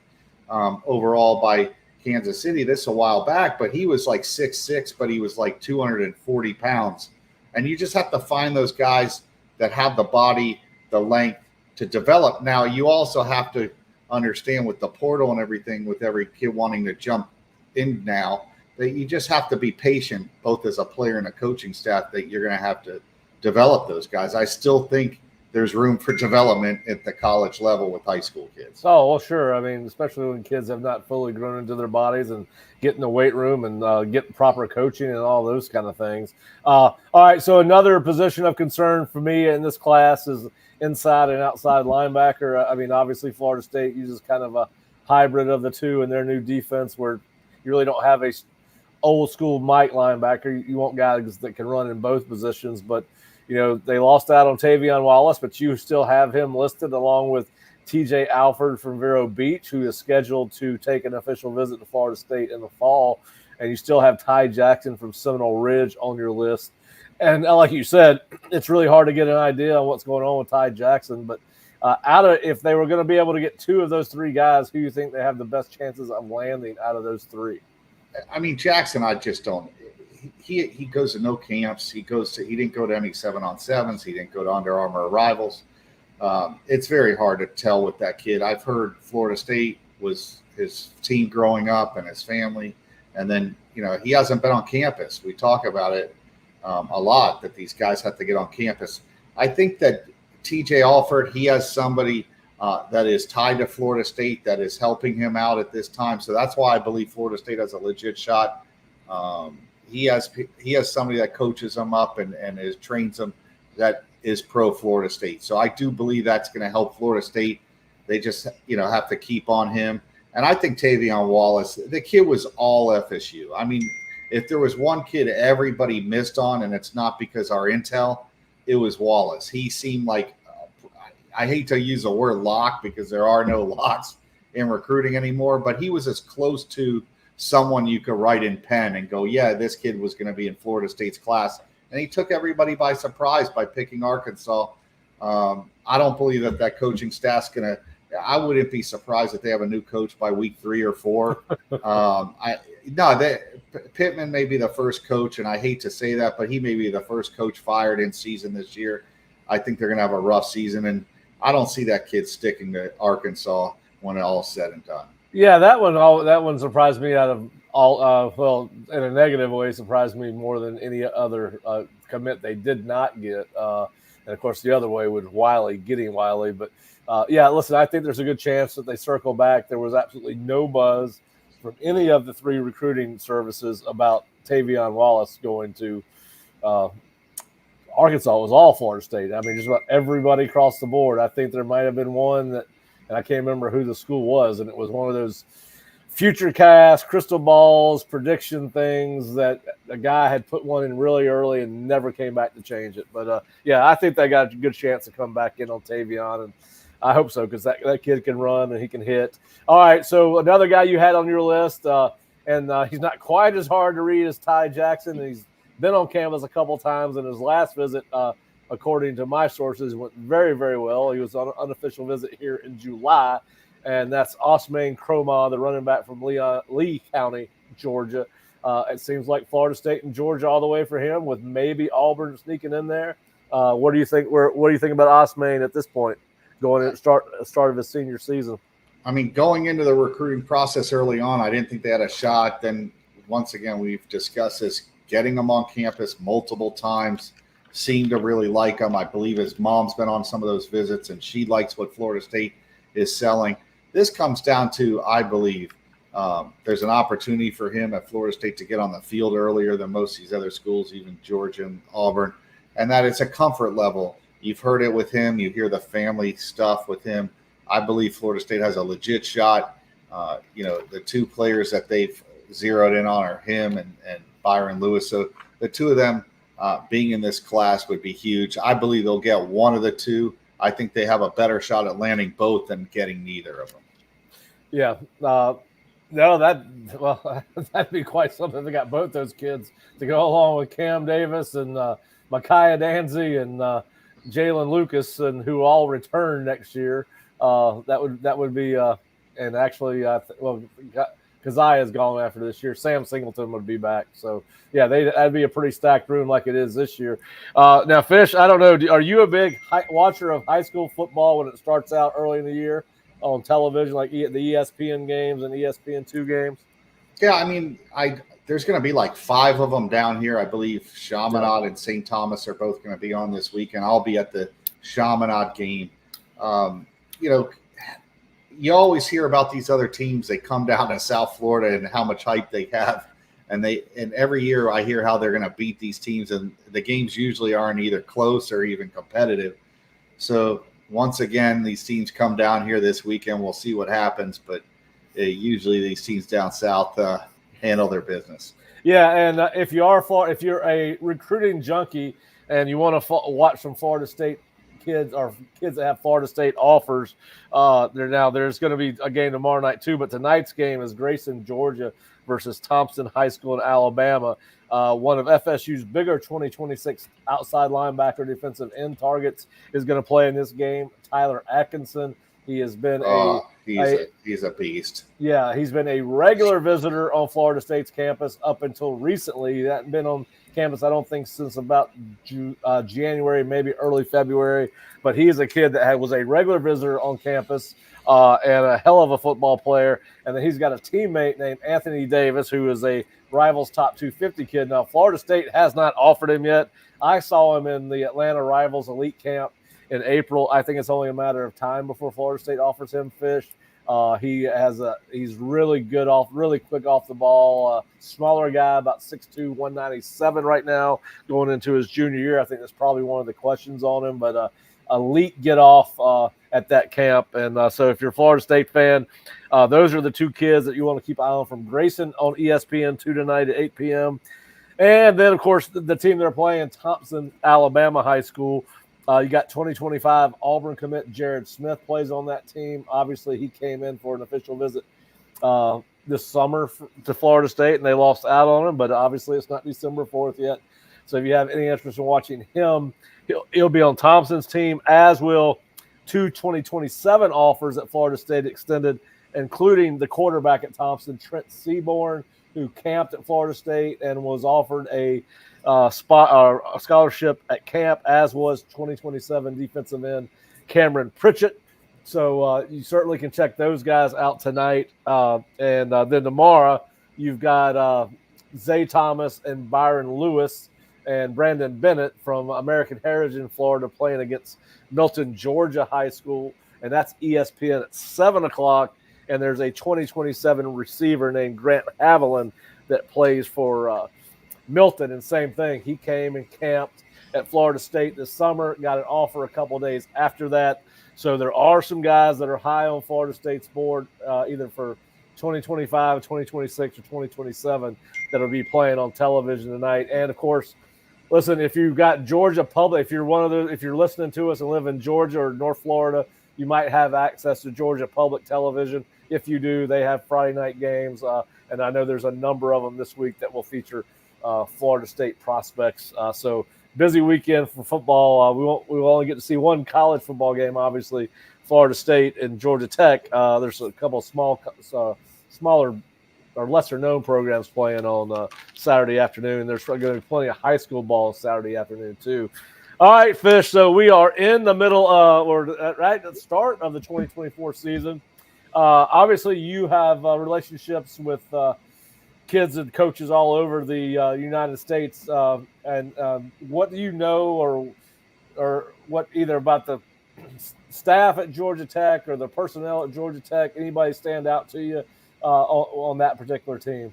overall by Kansas City. This a while back, but he was like 6'6", but he was like 240 pounds. And you just have to find those guys that have the body, the length to develop. Now, you also have to understand with the portal and everything, with every kid wanting to jump in now, that you just have to be patient, both as a player and a coaching staff, that you're going to have to develop those guys. I still think there's room for development at the college level with high school kids. Oh, well, sure. I mean, especially when kids have not fully grown into their bodies and get in the weight room and get proper coaching and all those kind of things. All right, so another position of concern for me in this class is inside and outside linebacker. I mean, obviously, Florida State uses kind of a hybrid of the two in their new defense where you really don't have a old school Mike linebacker. You want guys that can run in both positions, but you know, they lost out on Tavion Wallace, but you still have him listed along with TJ Alford from Vero Beach, who is scheduled to take an official visit to Florida State in the fall. And you still have Ty Jackson from Seminole Ridge on your list. And like you said, it's really hard to get an idea on what's going on with Ty Jackson. But if they were going to be able to get two of those three guys, who do you think they have the best chances of landing out of those three? I mean, Jackson, I just don't. He goes to no camps. He didn't go to any 7-on-7s. He didn't go to Under Armour arrivals. It's very hard to tell with that kid. I've heard Florida State was his team growing up and his family. And then, you know, he hasn't been on campus. We talk about it a lot, that these guys have to get on campus. I think that TJ Alford, he has somebody that is tied to Florida State that is helping him out at this time. So that's why I believe Florida State has a legit shot. He has somebody that coaches him up and trains him that is pro Florida State. So I do believe that's going to help Florida State. They just, you know, have to keep on him. And I think Tavion Wallace, the kid was all FSU. I mean, if there was one kid everybody missed on, and it's not because our intel, it was Wallace. He seemed like, I hate to use the word lock because there are no locks in recruiting anymore, but he was as close to someone you could write in pen and go, yeah, this kid was going to be in Florida State's class. And he took everybody by surprise by picking Arkansas. I don't believe that coaching staff's going to – I wouldn't be surprised if they have a new coach by week 3 or 4. Pittman may be the first coach, and I hate to say that, but he may be the first coach fired in season this year. I think they're going to have a rough season, and I don't see that kid sticking to Arkansas when it all's said and done. Yeah, that one surprised me out of all. Well, in a negative way, surprised me more than any other commit they did not get. And of course, the other way was getting Wiley. But yeah, listen, I think there's a good chance that they circle back. There was absolutely no buzz from any of the 3 recruiting services about Tavion Wallace going to Arkansas. It was all Florida State. I mean, just about everybody across the board. I think there might have been one that. And I can't remember who the school was, and it was one of those future cast, crystal balls, prediction things that a guy had put one in really early and never came back to change it. But, yeah, I think they got a good chance to come back in on Tavion, and I hope so because that kid can run and he can hit. All right, so another guy you had on your list, and he's not quite as hard to read as Ty Jackson. He's been on campus a couple times, and his last visit according to my sources, went very, very well. He was on an unofficial visit here in July, and that's Osman Cromah, the running back from Lee County, Georgia. It seems like Florida State and Georgia all the way for him, with maybe Auburn sneaking in there. What do you think? What do you think about Osman at this point, going at start of his senior season? I mean, going into the recruiting process early on, I didn't think they had a shot. Then once again, we've discussed this, getting him on campus multiple times. Seemed to really like him. I believe his mom's been on some of those visits, and she likes what Florida State is selling. This comes down to, I believe, there's an opportunity for him at Florida State to get on the field earlier than most of these other schools, even Georgia and Auburn, and that it's a comfort level. You've heard it with him. You hear the family stuff with him. I believe Florida State has a legit shot. The 2 players that they've zeroed in on are him and Byron Lewis. So the 2 of them, being in this class would be huge. I believe they'll get one of the 2. I think they have a better shot at landing both than getting neither of them. Yeah. That'd be quite something. They got both those kids to go along with Cam Davis and Micaiah Danzy and Jalen Lucas, and who all return next year. That would be and actually Keziah's gone after this year. Sam Singleton would be back. So, yeah, that'd be a pretty stacked room like it is this year. Now, Fish, I don't know. Are you a big watcher of high school football when it starts out early in the year? on television, like the ESPN games and ESPN2 games? Yeah, I mean, there's going to be like 5 of them down here. I believe Chaminade and St. Thomas are both going to be on this weekend. I'll be at the Chaminade game. You know, you always hear about these other teams. They come down to South Florida and how much hype they have. And every year I hear how they're going to beat these teams, and the games usually aren't either close or even competitive. So once again, these teams come down here this weekend. We'll see what happens, but usually these teams down south handle their business. Yeah, and if you're a recruiting junkie and you want to watch some Florida State kids or kids that have Florida State offers, there's going to be a game tomorrow night too. But tonight's game is Grayson, Georgia versus Thompson High School in Alabama. One of FSU's bigger 2026 outside linebacker defensive end targets is going to play in this game. Tyler Atkinson. He has been he's a beast. Yeah, he's been a regular visitor on Florida State's campus up until recently. He hadn't been on campus, I don't think, since about January, maybe early February. But he is a kid that was a regular visitor on campus and a hell of a football player. And then he's got a teammate named Anthony Davis, who is a Rivals Top 250 kid. Now, Florida State has not offered him yet. I saw him in the Atlanta Rivals Elite Camp in April. I think it's only a matter of time before Florida State offers him fish. He's really good really quick off the ball. Smaller guy, about 6'2", 197 right now, going into his junior year. I think that's probably one of the questions on him, but elite get off at that camp. And so if you're a Florida State fan, those are the 2 kids that you want to keep an eye on from Grayson on ESPN2 tonight at 8 p.m. And then, of course, the team they're playing, Thompson, Alabama High School. You got 2025 Auburn commit Jared Smith plays on that team. Obviously, he came in for an official visit this summer to Florida State, and they lost out on him. But obviously, it's not December 4th yet. So if you have any interest in watching him, he'll be on Thompson's team, as will 2 2027 offers that Florida State extended, including the quarterback at Thompson, Trent Seaborn, who camped at Florida State and was offered a scholarship at camp, as was 2027 defensive end Cameron Pritchett. So you certainly can check those guys out tonight. And then tomorrow you've got Zay Thomas and Byron Lewis and Brandon Bennett from American Heritage in Florida playing against Milton, Georgia High School. And that's ESPN at 7 o'clock. And there's a 2027 receiver named Grant Haviland that plays for Milton, and same thing. He came and camped at Florida State this summer, got an offer a couple of days after that. So there are some guys that are high on Florida State's board, either for 2025, 2026, or 2027 that'll be playing on television tonight. And of course, listen, if you've got Georgia Public, if you're listening to us and live in Georgia or North Florida, you might have access to Georgia Public Television. If you do, they have Friday night games, and I know there's a number of them this week that will feature Florida State prospects. So busy weekend for football. We will only get to see one college football game, obviously, Florida State and Georgia Tech. There's a couple of smaller or lesser known programs playing on Saturday afternoon. There's going to be plenty of high school ball Saturday afternoon too. All right, Fish. So we are in the middle or right at the start of the 2024 season. Obviously, you have relationships with kids and coaches all over the United States. And what do you know or what either about the staff at Georgia Tech or the personnel at Georgia Tech? Anybody stand out to you on that particular team?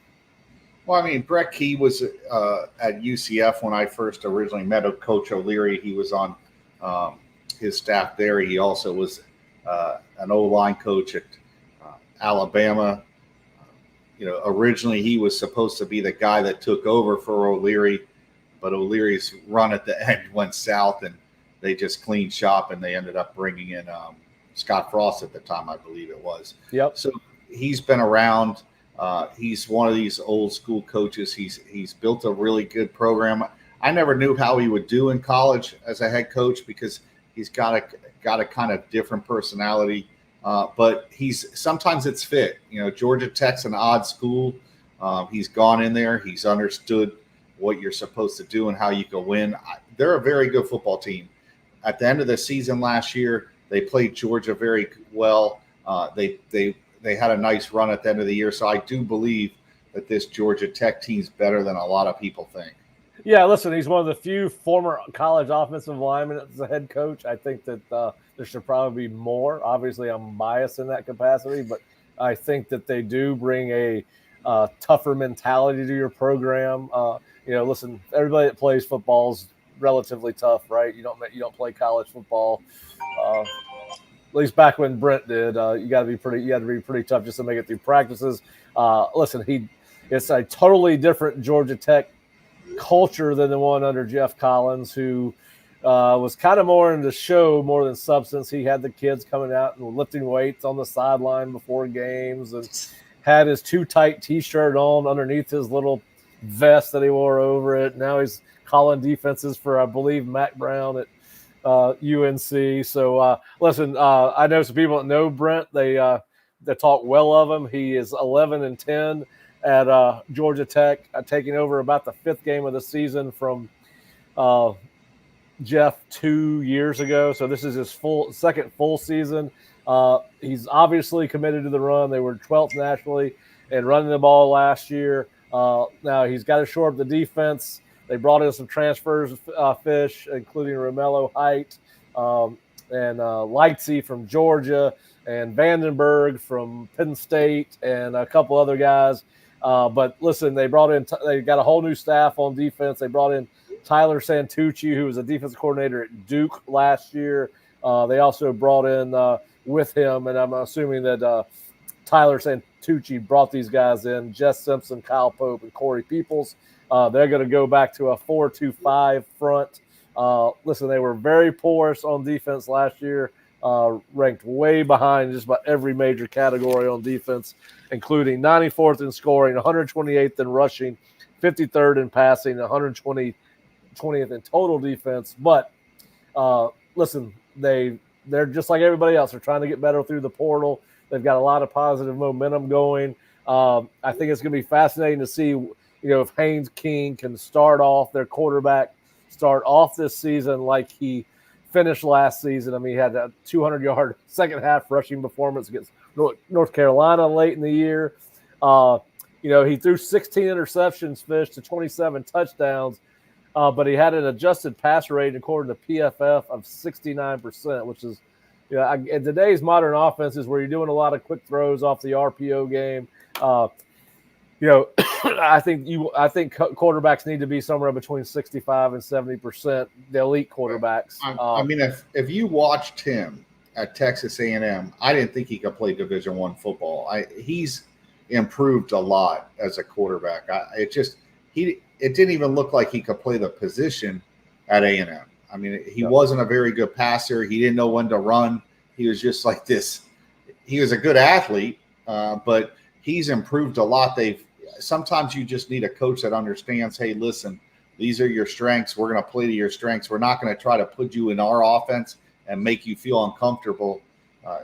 Well, I mean, Brett Key was at UCF when I first originally met Coach O'Leary. He was on his staff there. He also was an O-line coach at Alabama. Originally he was supposed to be the guy that took over for O'Leary, but O'Leary's run at the end went south, and they just cleaned shop, and they ended up bringing in Scott Frost at the time, I believe it was. Yep. So he's been around. He's one of these old school coaches. He's built a really good program. I never knew how he would do in college as a head coach because he's got a kind of different personality. But sometimes it's fit. Georgia Tech's an odd school. He's gone in there. He's understood what you're supposed to do and how you can win. They're a very good football team. At the end of the season last year, they played Georgia very well. They had a nice run at the end of the year. So I do believe that this Georgia Tech team's better than a lot of people think. Yeah, listen, he's one of the few former college offensive linemen as a head coach. I think that there should probably be more. Obviously, I'm biased in that capacity, but I think that they do bring a tougher mentality to your program. Listen, everybody that plays football is relatively tough, right? You don't play college football. At least back when Brent did, you had to be pretty tough just to make it through practices. Listen, it's a totally different Georgia Tech culture than the one under Jeff Collins, who was kind of more into show more than substance. He had the kids coming out and lifting weights on the sideline before games, and had his too tight T-shirt on underneath his little vest that he wore over it. Now he's calling defenses for, I believe, Mac Brown at UNC. So listen, I know some people that know Brent. They talk well of him. He is 11-10 at Georgia Tech, taking over about the 5th game of the season from Jeff 2 years ago. So this is his second full season. He's obviously committed to the run. They were 12th nationally and running the ball last year. Now he's got to shore up the defense. They brought in some transfers, Fish, including Romello Height and Lightsey from Georgia and Vandenberg from Penn State and a couple other guys. But listen, they got a whole new staff on defense. They brought in Tyler Santucci, who was a defensive coordinator at Duke last year. They also brought in with him, and I'm assuming that Tyler Santucci brought these guys in, Jess Simpson, Kyle Pope, and Corey Peoples. They're going to go back to a 4-2-5 front. Listen, they were very porous on defense last year, ranked way behind just about every major category on defense, including 94th in scoring, 128th in rushing, 53rd in passing, 120th in total defense. But listen, they're just like everybody else. They're trying to get better through the portal. They've got a lot of positive momentum going. I think it's going to be fascinating to see, if Haynes King can start off this season like he finished last season. I mean, he had a 200-yard second half rushing performance against North Carolina late in the year. He threw 16 interceptions, Fish, to 27 touchdowns. But he had an adjusted passer rate, according to PFF, of 69%, which is, in today's modern offenses where you're doing a lot of quick throws off the RPO game, I think quarterbacks need to be somewhere between 65 and 70%. The elite quarterbacks. I mean, if you watched him at Texas A&M, I didn't think he could play Division I football. He's improved a lot as a quarterback. It didn't even look like he could play the position at A&M. I mean, he wasn't a very good passer. He didn't know when to run. He was just like this. He was a good athlete, but he's improved a lot. Sometimes you just need a coach that understands, hey, listen, these are your strengths. We're going to play to your strengths. We're not going to try to put you in our offense and make you feel uncomfortable.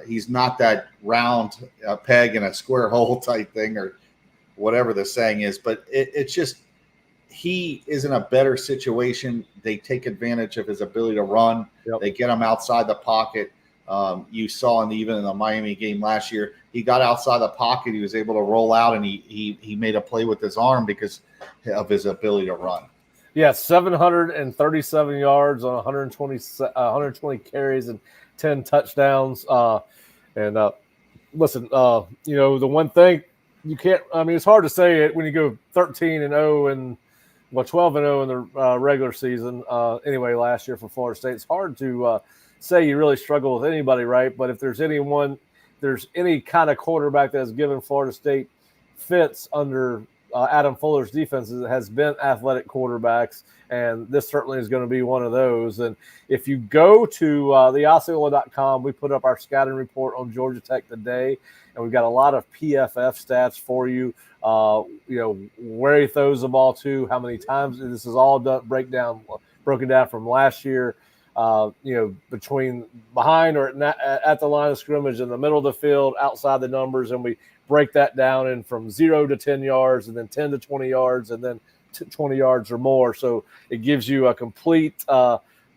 He's not that round peg in a square hole type thing or whatever the saying is, but it's just he is in a better situation. They take advantage of his ability to run. Yep. They get him outside the pocket. You saw even in the Miami game last year, he got outside the pocket. He was able to roll out, and he made a play with his arm because of his ability to run. Yeah, 737 yards on 120 carries and 10 touchdowns. Listen, the one thing you can't – I mean, it's hard to say it when you go 13-0 and 12-0 in the regular season. Anyway, last year for Florida State, it's hard to say you really struggle with anybody, right? But if there's any kind of quarterback that has given Florida State fits under Adam Fuller's defense, it has been athletic quarterbacks, and this certainly is going to be one of those. And if you go to theosceola.com, we put up our scouting report on Georgia Tech today, and we've got a lot of PFF stats for you. Where he throws the ball to, how many times. This is all broken down from last year. Between behind or at the line of scrimmage, in the middle of the field, outside the numbers, and we break that down in from 0 to 10 yards, and then 10 to 20 yards, and then 20 yards or more. So it gives you a complete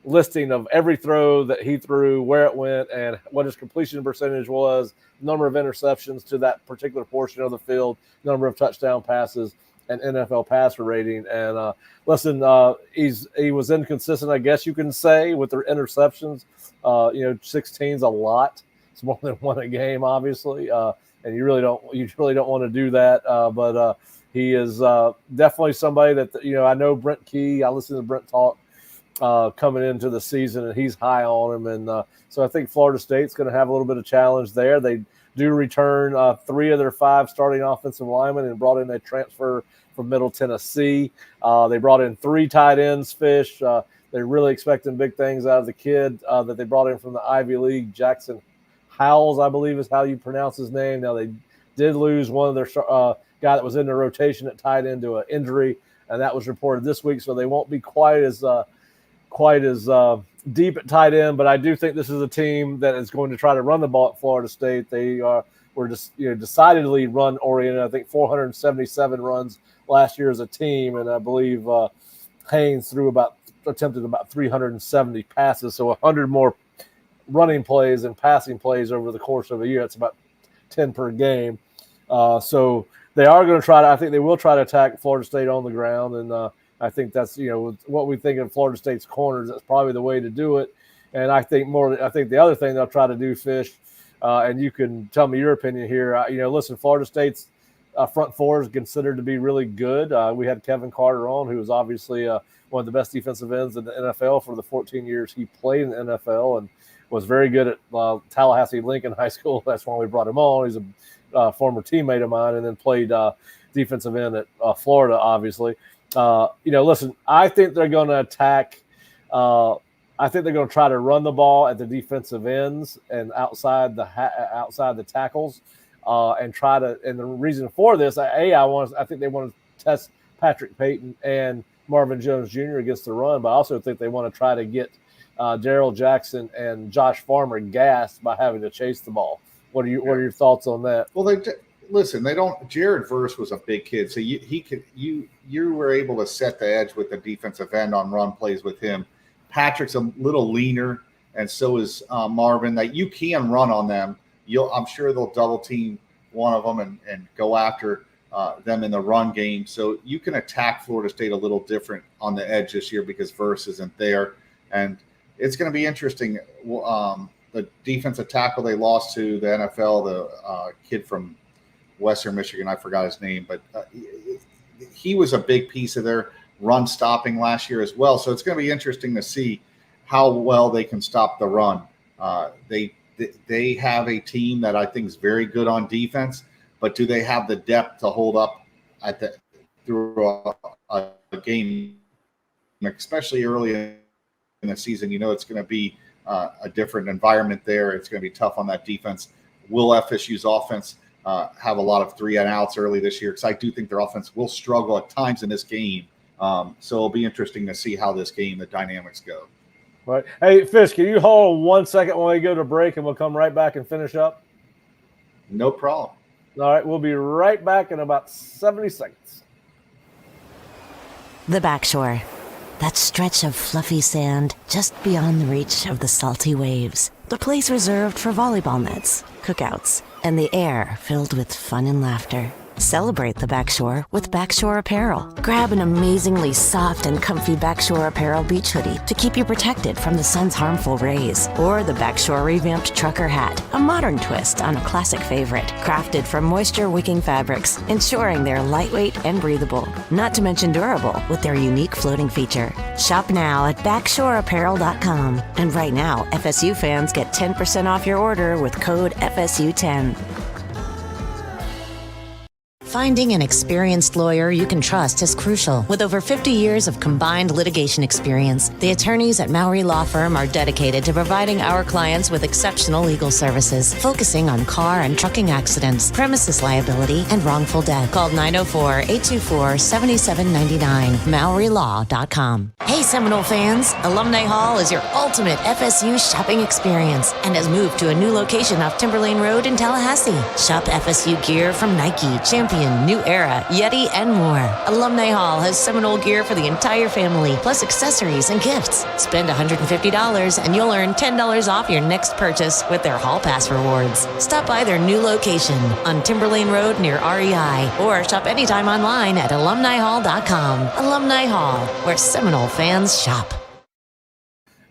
listing of every throw that he threw, where it went, and what his completion percentage was, number of interceptions to that particular portion of the field, number of touchdown passes, and NFL passer rating. And listen, he was inconsistent, I guess you can say, with their interceptions. 16's a lot. It's more than one a game, obviously, and you really don't want to do that. But he is definitely somebody that I know Brent Key. I listened to Brent talk coming into the season, and he's high on him. And so I think Florida State's going to have a little bit of challenge there. They do return 3 of their 5 starting offensive linemen and brought in a transfer from Middle Tennessee. They brought in 3 tight ends, Fish. They're really expecting big things out of the kid that they brought in from the Ivy League, Jackson Howells, I believe is how you pronounce his name. Now, they did lose one of their guy that was in the rotation at tight end to an injury, and that was reported this week, so they won't be quite as deep at tight end. But I do think this is a team that is going to try to run the ball at Florida State. They were just decidedly run oriented. I think 477 runs last year as a team, and I believe Haynes attempted about 370 passes, so 100 more running plays and passing plays over the course of a year. That's about 10 per game. So they are going to try to. I think they will try to attack Florida State on the ground, and I think that's what we think of Florida State's corners. That's probably the way to do it. And I think the other thing they'll try to do, Fish, and you can tell me your opinion here. Listen, Florida State's front four is considered to be really good. We had Kevin Carter on, who was obviously one of the best defensive ends in the NFL for the 14 years he played in the NFL, and was very good at Tallahassee Lincoln High School. That's why we brought him on. He's a former teammate of mine, and then played defensive end at Florida, obviously. Listen, I think they're going to attack. I think they're going to try to run the ball at the defensive ends and outside the tackles, and try to. And the reason for this, I think they want to test Patrick Payton and Marvin Jones Jr. against the run, but I also think they want to try to get Darrell Jackson and Josh Farmer gassed by having to chase the ball. What are your thoughts on that? Well, listen, they don't. Jared Verse was a big kid, so you were able to set the edge with the defensive end on run plays with him. Patrick's a little leaner, and so is Marvin. That you can run on them. I'm sure they'll double team one of them and go after them in the run game. So you can attack Florida State a little different on the edge this year because Verse isn't there, and it's going to be interesting. The defensive tackle they lost to the NFL, the kid from Western Michigan, I forgot his name, but he was a big piece of their run stopping last year as well. So it's going to be interesting to see how well they can stop the run. They have a team that I think is very good on defense, but do they have the depth to hold up through a game, especially early in the season? It's going to be a different environment there. It's going to be tough on that defense. Will FSU's offense have a lot of 3-and-outs early this year? Because I do think their offense will struggle at times in this game. So it'll be interesting to see how this game, the dynamics go. Right. Hey, Fish, can you hold 1 second while we go to break, and we'll come right back and finish up? No problem. All right, we'll be right back in about 70 seconds. The Backshore. That stretch of fluffy sand just beyond the reach of the salty waves. The place reserved for volleyball nets, cookouts, and the air filled with fun and laughter. Celebrate the Backshore with Backshore Apparel. Grab an amazingly soft and comfy Backshore Apparel beach hoodie to keep you protected from the sun's harmful rays. Or the Backshore revamped trucker hat, a modern twist on a classic favorite. Crafted from moisture-wicking fabrics, ensuring they're lightweight and breathable. Not to mention durable with their unique floating feature. Shop now at BackshoreApparel.com. And right now, FSU fans get 10% off your order with code FSU10. Finding an experienced lawyer you can trust is crucial. With over 50 years of combined litigation experience, the attorneys at Mowry Law Firm are dedicated to providing our clients with exceptional legal services, focusing on car and trucking accidents, premises liability, and wrongful death. Call 904-824-7799, MowryLaw.com. Hey, Seminole fans! Alumni Hall is your ultimate FSU shopping experience and has moved to a new location off Timberlane Road in Tallahassee. Shop FSU gear from Nike, Champion, Champion, New Era, Yeti, and more. Alumni Hall has Seminole gear for the entire family, plus accessories and gifts. Spend $150 and you'll earn $10 off your next purchase with their Hall Pass rewards. Stop by their new location on Timberlane Road near REI, or shop anytime online at alumnihall.com. Alumni Hall, where Seminole fans shop.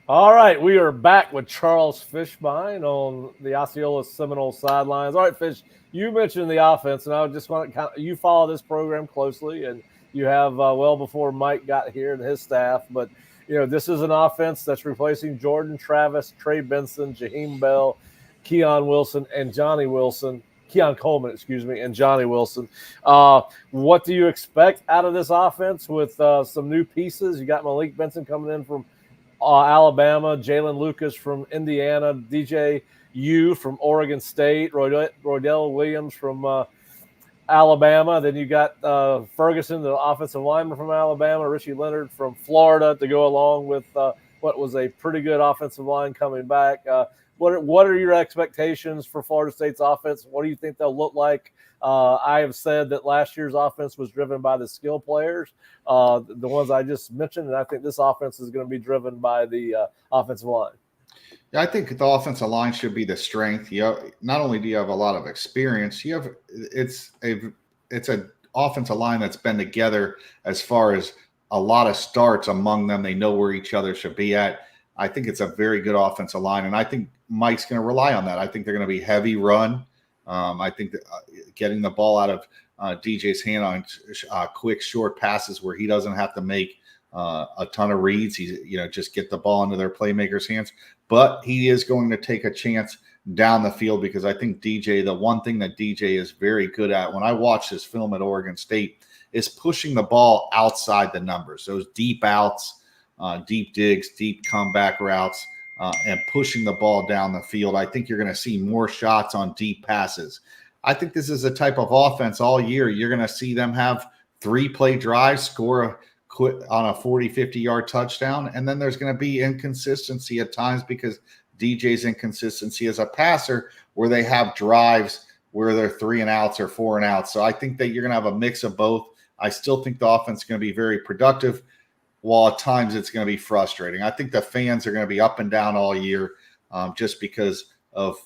All right, we are back with Charles Fishbein on the Osceola Seminole Sidelines. All right, Fish, you mentioned the offense, and I just want to you follow this program closely, and you have well before Mike got here and his staff. But this is an offense that's replacing Jordan Travis, Trey Benson, Jaheim Bell, Keon Wilson, and Johnny Wilson. Keon Coleman, and Johnny Wilson. What do you expect out of this offense with some new pieces? You got Malik Benson coming in from Alabama, Jalen Lucas from Indiana, DJ Yu from Oregon State, Roydell Williams from Alabama. Then you got Ferguson, the offensive lineman from Alabama, Richie Leonard from Florida to go along with what was a pretty good offensive line coming back. What are your expectations for Florida State's offense? What do you think they'll look like? I have said that last year's offense was driven by the skill players, the ones I just mentioned, and I think this offense is going to be driven by the offensive line. Yeah, I think the offensive line should be the strength. Not only do you have a lot of experience, it's an offensive line that's been together as far as a lot of starts among them. They know where each other should be at. I think it's a very good offensive line, and I think Mike's going to rely on that. I think they're going to be heavy run. I think that getting the ball out of DJ's hand on quick, short passes where he doesn't have to make a ton of reads. He's just get the ball into their playmakers' hands. But he is going to take a chance down the field because I think DJ, the one thing that DJ is very good at, when I watch this film at Oregon State, is pushing the ball outside the numbers. Those deep outs, deep digs, deep comeback routes, and pushing the ball down the field. I think you're going to see more shots on deep passes. I think this is a type of offense all year. You're going to see them have 3-play drives, score on a 40, 50-yard touchdown, and then there's going to be inconsistency at times because DJ's inconsistency as a passer where they have drives where they're 3 and outs or 4 and outs. So I think that you're going to have a mix of both. I still think the offense is going to be very productive, while at times it's going to be frustrating. I think the fans are going to be up and down all year just because of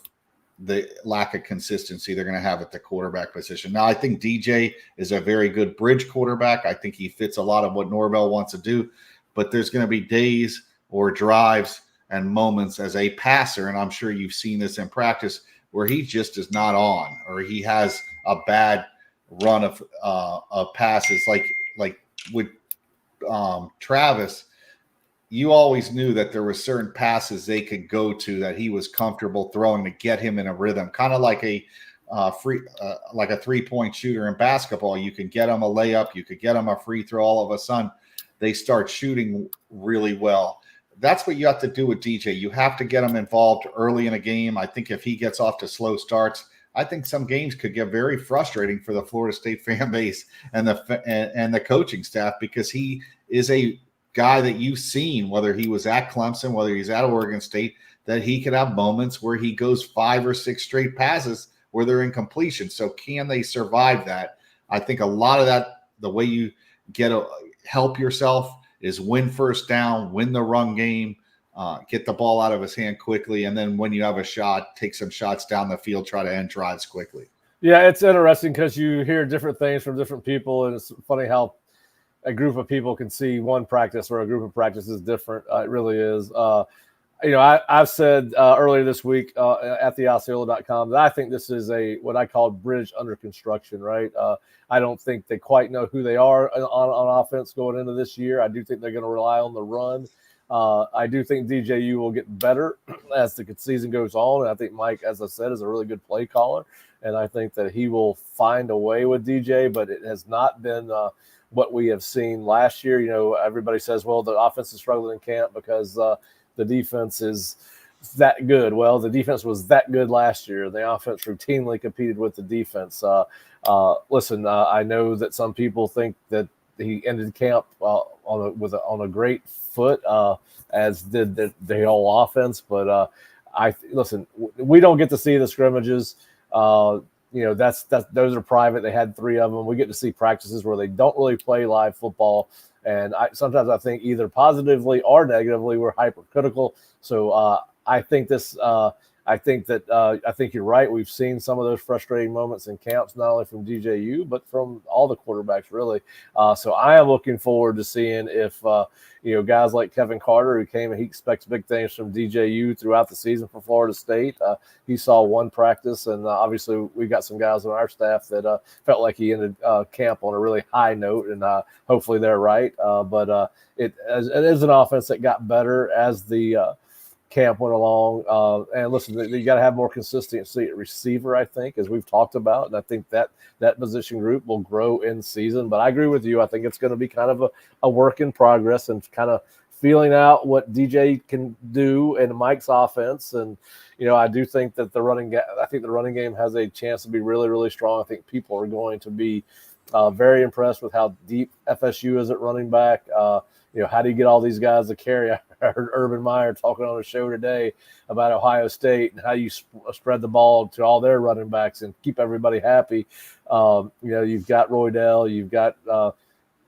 the lack of consistency they're going to have at the quarterback position. Now, I think DJ is a very good bridge quarterback. I think he fits a lot of what Norvell wants to do, but there's going to be days or drives and moments as a passer, and I'm sure you've seen this in practice, where he just is not on, or he has a bad run of passes like with Travis. You always knew that there were certain passes they could go to that he was comfortable throwing to get him in a rhythm, kind of like a like a 3-point shooter in basketball. You can get him a layup, you could get him a free throw. All of a sudden, they start shooting really well. That's what you have to do with DJ. You have to get him involved early in a game. I think if he gets off to slow starts, I think some games could get very frustrating for the Florida State fan base and the coaching staff, because he is a guy that you've seen, whether he was at Clemson, whether he's at Oregon State, that he could have moments where he goes 5 or 6 straight passes where they're incompletion. So can they survive that? I think a lot of that, the way you help yourself is win first down, win the run game, get the ball out of his hand quickly, and then when you have a shot, take some shots down the field, try to end drives quickly. Yeah, it's interesting because you hear different things from different people, and it's funny how a group of people can see one practice or a group of practices different. It really is. I've said earlier this week at theosceola.com that I think this is what I call bridge under construction, right? I don't think they quite know who they are on offense going into this year. I do think they're going to rely on the run. I do think DJU will get better as the season goes on. And I think Mike, as I said, is a really good play caller. And I think that he will find a way with DJ, but it has not been what we have seen last year. Everybody says, well, the offense is struggling in camp because the defense is that good. Well, the defense was that good last year. The offense routinely competed with the defense. Listen, I know that some people think that he ended camp on a great foot, as did the whole offense. But listen, we don't get to see the scrimmages. those are private. They had 3 of them. We get to see practices where they don't really play live football. And sometimes I think either positively or negatively we're hypercritical. So I think I think you're right. We've seen some of those frustrating moments in camps, not only from DJU, but from all the quarterbacks, really. So I am looking forward to seeing if, guys like Kevin Carter, who came and he expects big things from DJU throughout the season for Florida State. He saw one practice, and obviously we've got some guys on our staff that felt like he ended camp on a really high note, and hopefully they're right. But it is an offense that got better as the camp went along. And listen, you got to have more consistency at receiver, I think, as we've talked about. And I think that position group will grow in season. But I agree with you. I think it's going to be kind of a work in progress and kind of feeling out what DJ can do in Mike's offense. And, I do think that the running game has a chance to be really, really strong. I think people are going to be very impressed with how deep FSU is at running back. How do you get all these guys to carry? I heard Urban Meyer talking on a show today about Ohio State and how you spread the ball to all their running backs and keep everybody happy. You've got Roydell, you've got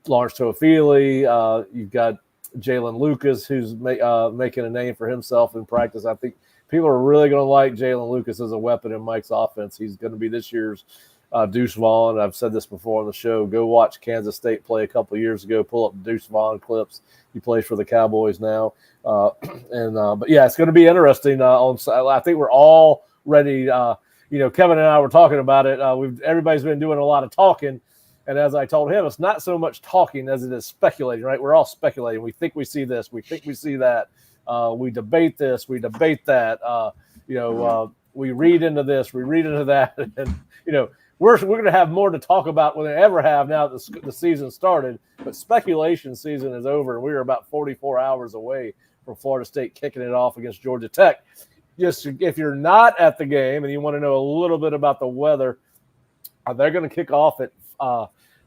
Lawrence Toafili, you've got Jalen Lucas, who's making a name for himself in practice. I think people are really going to like Jalen Lucas as a weapon in Mike's offense. He's going to be this year's Deuce Vaughn. I've said this before on the show. Go watch Kansas State play a couple of years ago. Pull up Deuce Vaughn clips. He plays for the Cowboys now. But yeah, it's going to be interesting. I think we're all ready. Kevin and I were talking about it. Everybody's been doing a lot of talking. And as I told him, it's not so much talking as it is speculating, right? We're all speculating. We think we see this. We think we see that. We debate this. We debate that. We read into this. We read into that. And, we're going to have more to talk about than we ever have now that the season started. But speculation season is over, and we are about 44 hours away from Florida State kicking it off against Georgia Tech. Just if you're not at the game and you want to know a little bit about the weather, they're going to kick off at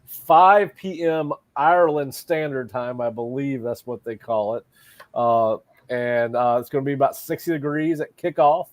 5 p.m. Ireland Standard Time. I believe that's what they call it. And it's going to be about 60 degrees at kickoff.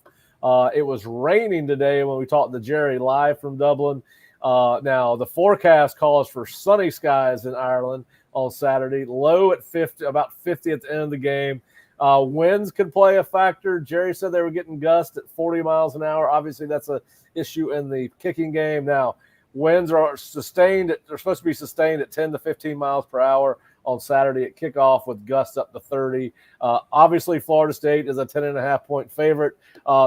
It was raining today when we talked to Jerry live from Dublin. Now, the forecast calls for sunny skies in Ireland on Saturday, low at 50, about 50 at the end of the game. Winds could play a factor. Jerry said they were getting gusts at 40 miles an hour. Obviously, that's an issue in the kicking game. Now, winds are sustained. They're supposed to be sustained at 10 to 15 miles per hour on Saturday at kickoff with gusts up to 30. Obviously, Florida State is a 10.5-point favorite.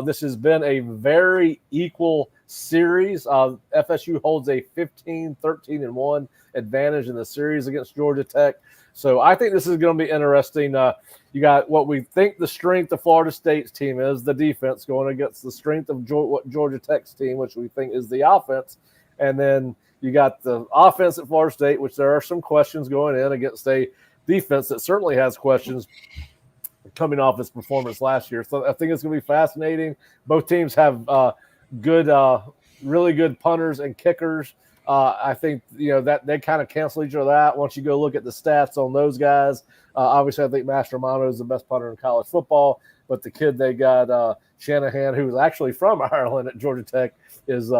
This has been a very equal series. FSU holds a 15-13-1 advantage in the series against Georgia Tech. So I think this is going to be interesting. You got what we think the strength of Florida State's team is, the defense, going against the strength of Georgia Tech's team, which we think is the offense. And then you got the offense at Florida State, which there are some questions going in against a defense that certainly has questions coming off its performance last year. So I think it's going to be fascinating. Both teams have really good punters and kickers. I think, that they kind of cancel each other out once you go look at the stats on those guys. Obviously, I think Mastromano is the best punter in college football, but the kid they got, Shanahan, who is actually from Ireland at Georgia Tech, is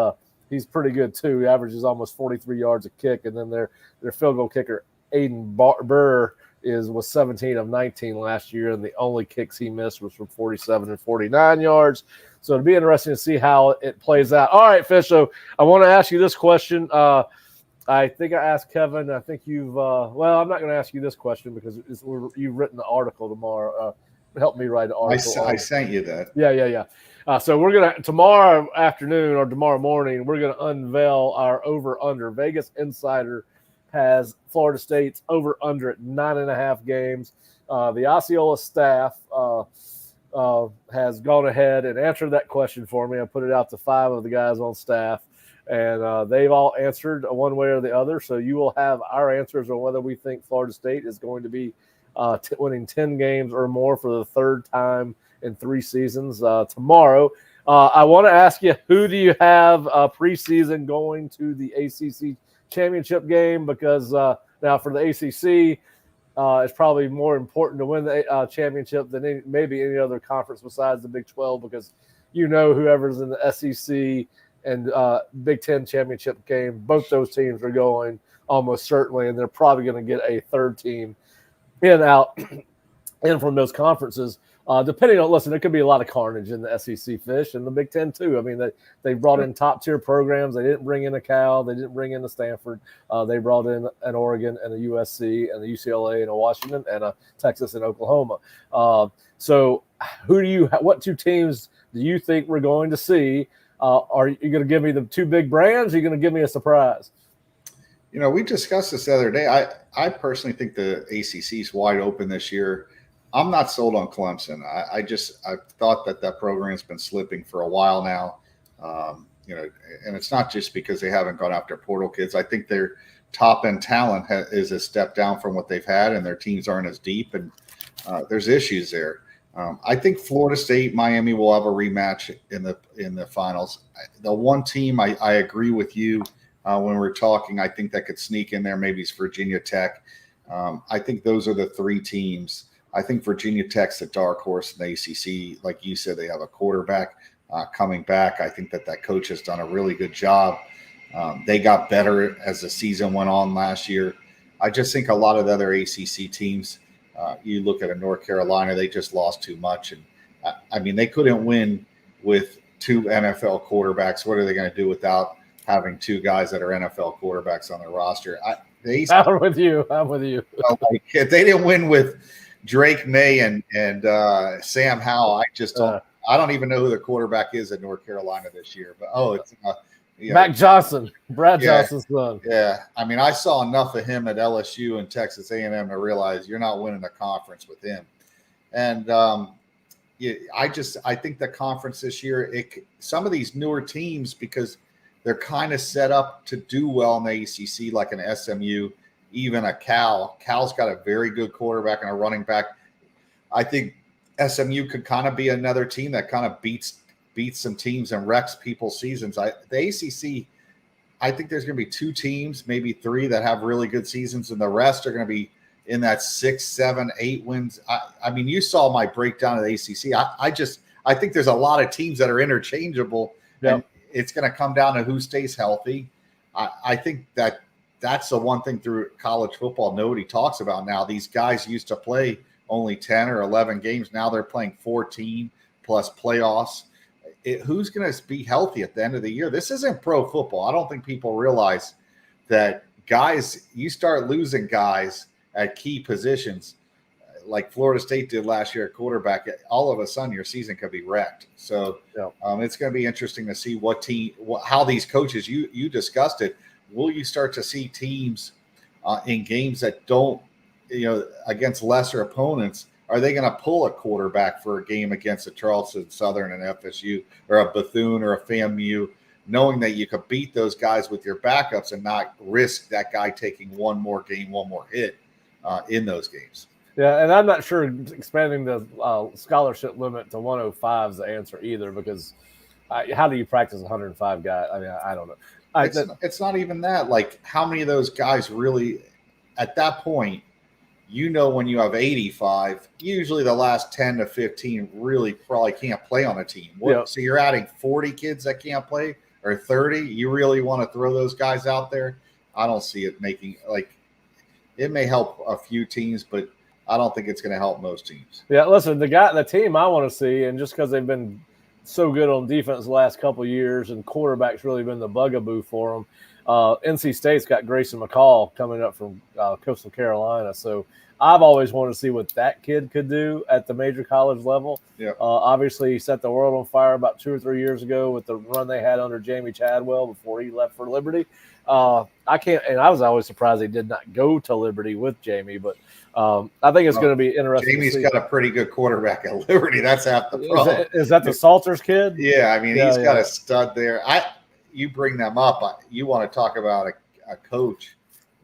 he's pretty good too. He averages almost 43 yards a kick, and then their field goal kicker, Aiden Burr, was 17 of 19 last year, and the only kicks he missed was from 47 and 49 yards. So it'll be interesting to see how it plays out. All right, Fish, so I want to ask you this question. I think I asked Kevin. I think you've I'm not going to ask you this question because you've written the article tomorrow. Help me write the article. I sent you that. Yeah. So we're going to, tomorrow afternoon or tomorrow morning, we're going to unveil our over-under. Vegas Insider has Florida State's over-under at 9.5 games. The Osceola staff has gone ahead and answered that question for me. I put it out to 5 of the guys on staff, and they've all answered one way or the other. So you will have our answers on whether we think Florida State is going to be winning 10 games or more for the third time in 3 seasons tomorrow. I want to ask you, who do you have preseason going to the ACC championship game? Because now for the ACC, it's probably more important to win the championship than maybe any other conference besides the Big 12, because whoever's in the SEC and Big Ten championship game. Both those teams are going almost certainly, and they're probably going to get a third team in from those conferences. Depending on, listen, there could be a lot of carnage in the SEC Fish and the Big Ten too. I mean, they brought in top tier programs. They didn't bring in a Cal. They didn't bring in a Stanford. They brought in an Oregon and a USC and a UCLA and a Washington and a Texas and Oklahoma. So what two teams do you think we're going to see? Are you going to give me the two big brands? Or are you going to give me a surprise? We discussed this the other day. I personally think the ACC is wide open this year. I'm not sold on Clemson. I thought that program's been slipping for a while now. And it's not just because they haven't gone after portal kids. I think their top end talent is a step down from what they've had, and their teams aren't as deep, and there's issues there. I think Florida State, Miami will have a rematch in the finals. The one team I agree with you when we're talking, I think that could sneak in there. Maybe it's Virginia Tech. I think those are the three teams. I think Virginia Tech's a dark horse in the ACC. Like you said, they have a quarterback coming back. I think that coach has done a really good job. They got better as the season went on last year. I just think a lot of the other ACC teams, you look at a North Carolina, they just lost too much. And I mean, they couldn't win with two NFL quarterbacks. What are they going to do without having two guys that are NFL quarterbacks on their roster? I'm with you. If they didn't win with Drake May and Sam Howell, I don't even know who the quarterback is at North Carolina this year. But it's Mac Johnson, Brad Johnson's son. Yeah, I mean, I saw enough of him at LSU and Texas A&M to realize you're not winning a conference with him. And I think the conference this year, some of these newer teams, because they're kind of set up to do well in the ACC, like an SMU, even a Cal. Cal's got a very good quarterback and a running back. I think SMU could kind of be another team that kind of beats some teams and wrecks people's seasons. The ACC, I think there's going to be two teams, maybe three, that have really good seasons, and the rest are going to be in that 6, 7, 8 wins. I mean, you saw my breakdown of the ACC. I think there's a lot of teams that are interchangeable, and it's going to come down to who stays healthy. I think that's the one thing through college football nobody talks about now. These guys used to play only 10 or 11 games. Now they're playing 14 plus playoffs. Who's going to be healthy at the end of the year? This isn't pro football. I don't think people realize that you start losing guys at key positions like Florida State did last year at quarterback. All of a sudden your season could be wrecked. So it's going to be interesting to see how these coaches, you discussed it. Will you start to see teams in games that don't, against lesser opponents, are they going to pull a quarterback for a game against a Charleston Southern and FSU or a Bethune or a FAMU, knowing that you could beat those guys with your backups and not risk that guy taking one more hit in those games? Yeah, and I'm not sure expanding the scholarship limit to 105 is the answer either, because how do you practice 105 guys? I mean, I don't know. It's not even that. Like, how many of those guys really, at that point, when you have 85, usually the last 10 to 15 really probably can't play on a team. So you're adding 40 kids that can't play, or 30? You really want to throw those guys out there? I don't see it making, it may help a few teams, but I don't think it's going to help most teams. Yeah, listen, the team I want to see, and just because they've been so good on defense the last couple of years, and quarterback's really been the bugaboo for them. NC State's got Grayson McCall coming up from Coastal Carolina, so I've always wanted to see what that kid could do at the major college level. Yeah. Obviously, he set the world on fire about 2 or 3 years ago with the run they had under Jamie Chadwell before he left for Liberty. I was always surprised he did not go to Liberty with Jamie, but I think it's going to be interesting. Jamie's got a pretty good quarterback at Liberty. That's half the problem. Is that the Salters kid? Yeah, I mean, he's got a stud there. You bring them up. You want to talk about a coach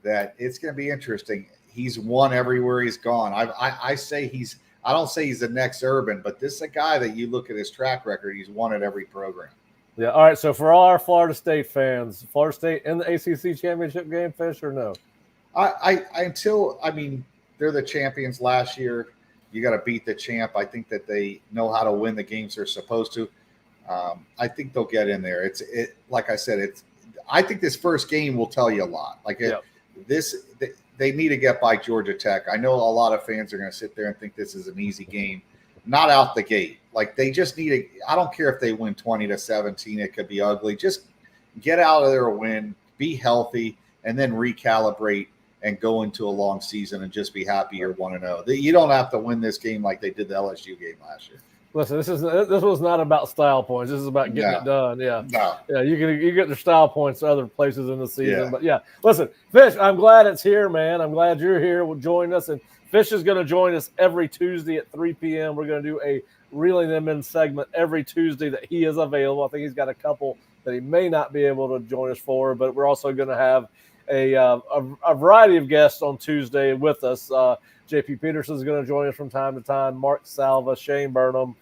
that it's going to be interesting. He's won everywhere he's gone. I don't say he's the next Urban, but this is a guy that you look at his track record. He's won at every program. Yeah. All right. So for all our Florida State fans, Florida State in the ACC championship game, Fish, or no? They're the champions last year. You got to beat the champ. I think that they know how to win the games they're supposed to. I think they'll get in there. Like I said, I think this first game will tell you a lot. They need to get by Georgia Tech. I know a lot of fans are going to sit there and think this is an easy game. Not out the gate. Like, they just need to. I don't care if they win 20-17. It could be ugly. Just get out of there a win, be healthy, and then recalibrate and go into a long season and just be happy you're 1-0. You don't have to win this game like they did the LSU game last year. Listen, this was not about style points. This is about getting it done. Yeah. No. Yeah, you get the style points other places in the season. Yeah. But yeah, listen, Fish, I'm glad it's here, man. I'm glad you're here. Join us. And Fish is going to join us every Tuesday at 3 p.m. We're going to do a Reeling Them In segment every Tuesday that he is available. I think he's got a couple that he may not be able to join us for, but we're also going to have a variety of guests on Tuesday with us. JP Peterson is going to join us from time to time. Mark Salva, Shane Burnham,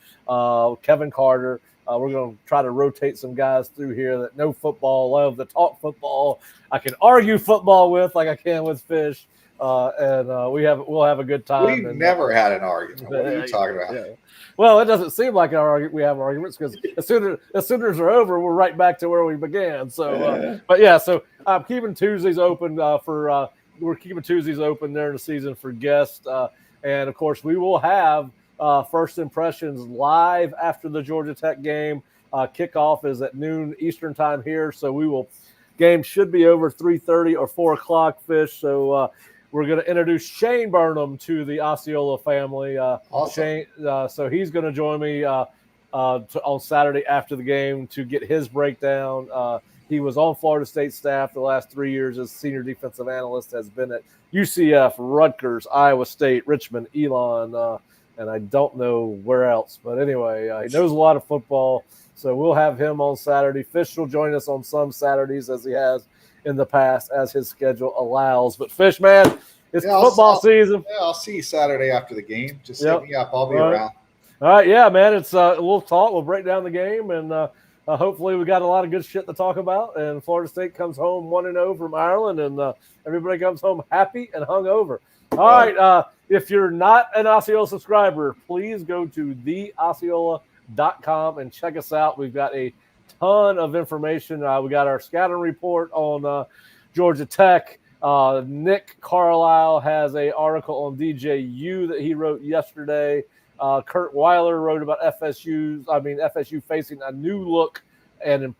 Kevin Carter. We're going to try to rotate some guys through here that know football, love to talk football. I can argue football with, like I can with Fish, and we'll have a good time. We've never had an argument. What are you talking about? Yeah. Well, it doesn't seem like we have arguments because as soon as they're over, we're right back to where we began. So, but yeah, so I'm keeping Tuesdays open we're keeping Tuesdays open there in the season for guests, and of course we will have first impressions live after the Georgia Tech game. Kickoff is at noon Eastern time here, so game should be over 3:30 or 4 o'clock. Fish. So we're going to introduce Shane Burnham to the Osceola family. Awesome. Shane, so he's going to join me on Saturday after the game to get his breakdown. He was on Florida State staff the last 3 years as senior defensive analyst, has been at UCF, Rutgers, Iowa State, Richmond, Elon, and I don't know where else. But anyway, he knows a lot of football, so we'll have him on Saturday. Fish will join us on some Saturdays as he has in the past, as his schedule allows. But Fish, man, it's football season. Yeah, I'll see you Saturday after the game. Just hit me up. I'll be around. All right, yeah, man. It's we'll talk. We'll break down the game, and hopefully we got a lot of good shit to talk about. And Florida State comes home 1-0 from Ireland, and everybody comes home happy and hungover. All right, if you're not an Osceola subscriber, please go to theosceola.com and check us out. We've got a ton of information. We got our scouting report on Georgia Tech. Nick Carlisle has an article on DJU that he wrote yesterday. Kurt Weiler wrote about FSU facing a new look and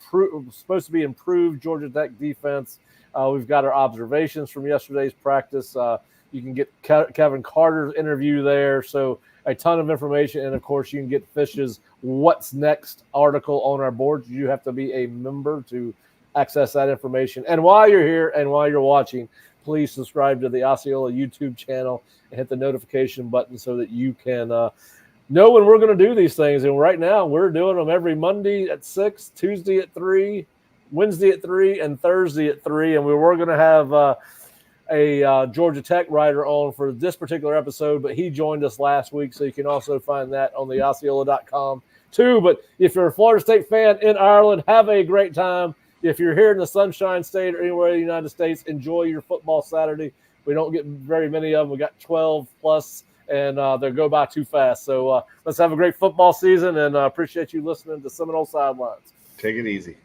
supposed to be improved Georgia Tech defense. We've got our observations from yesterday's practice. You can get Kevin Carter's interview there. So a ton of information. And, of course, you can get Fish's What's Next article on our board. You have to be a member to access that information. And while you're here and while you're watching, please subscribe to the Osceola YouTube channel and hit the notification button so that you can know when we're going to do these things. And right now we're doing them every Monday at 6, Tuesday at 3, Wednesday at 3, and Thursday at 3. And we were going to have a Georgia Tech writer on for this particular episode, but he joined us last week. So you can also find that on the Osceola.com too. But if you're a Florida State fan in Ireland, have a great time. If you're here in the Sunshine State or anywhere in the United States, enjoy your football Saturday. We don't get very many of them. We got 12 plus, and they go by too fast. So let's have a great football season, and appreciate you listening to Seminole Sidelines. Take it easy.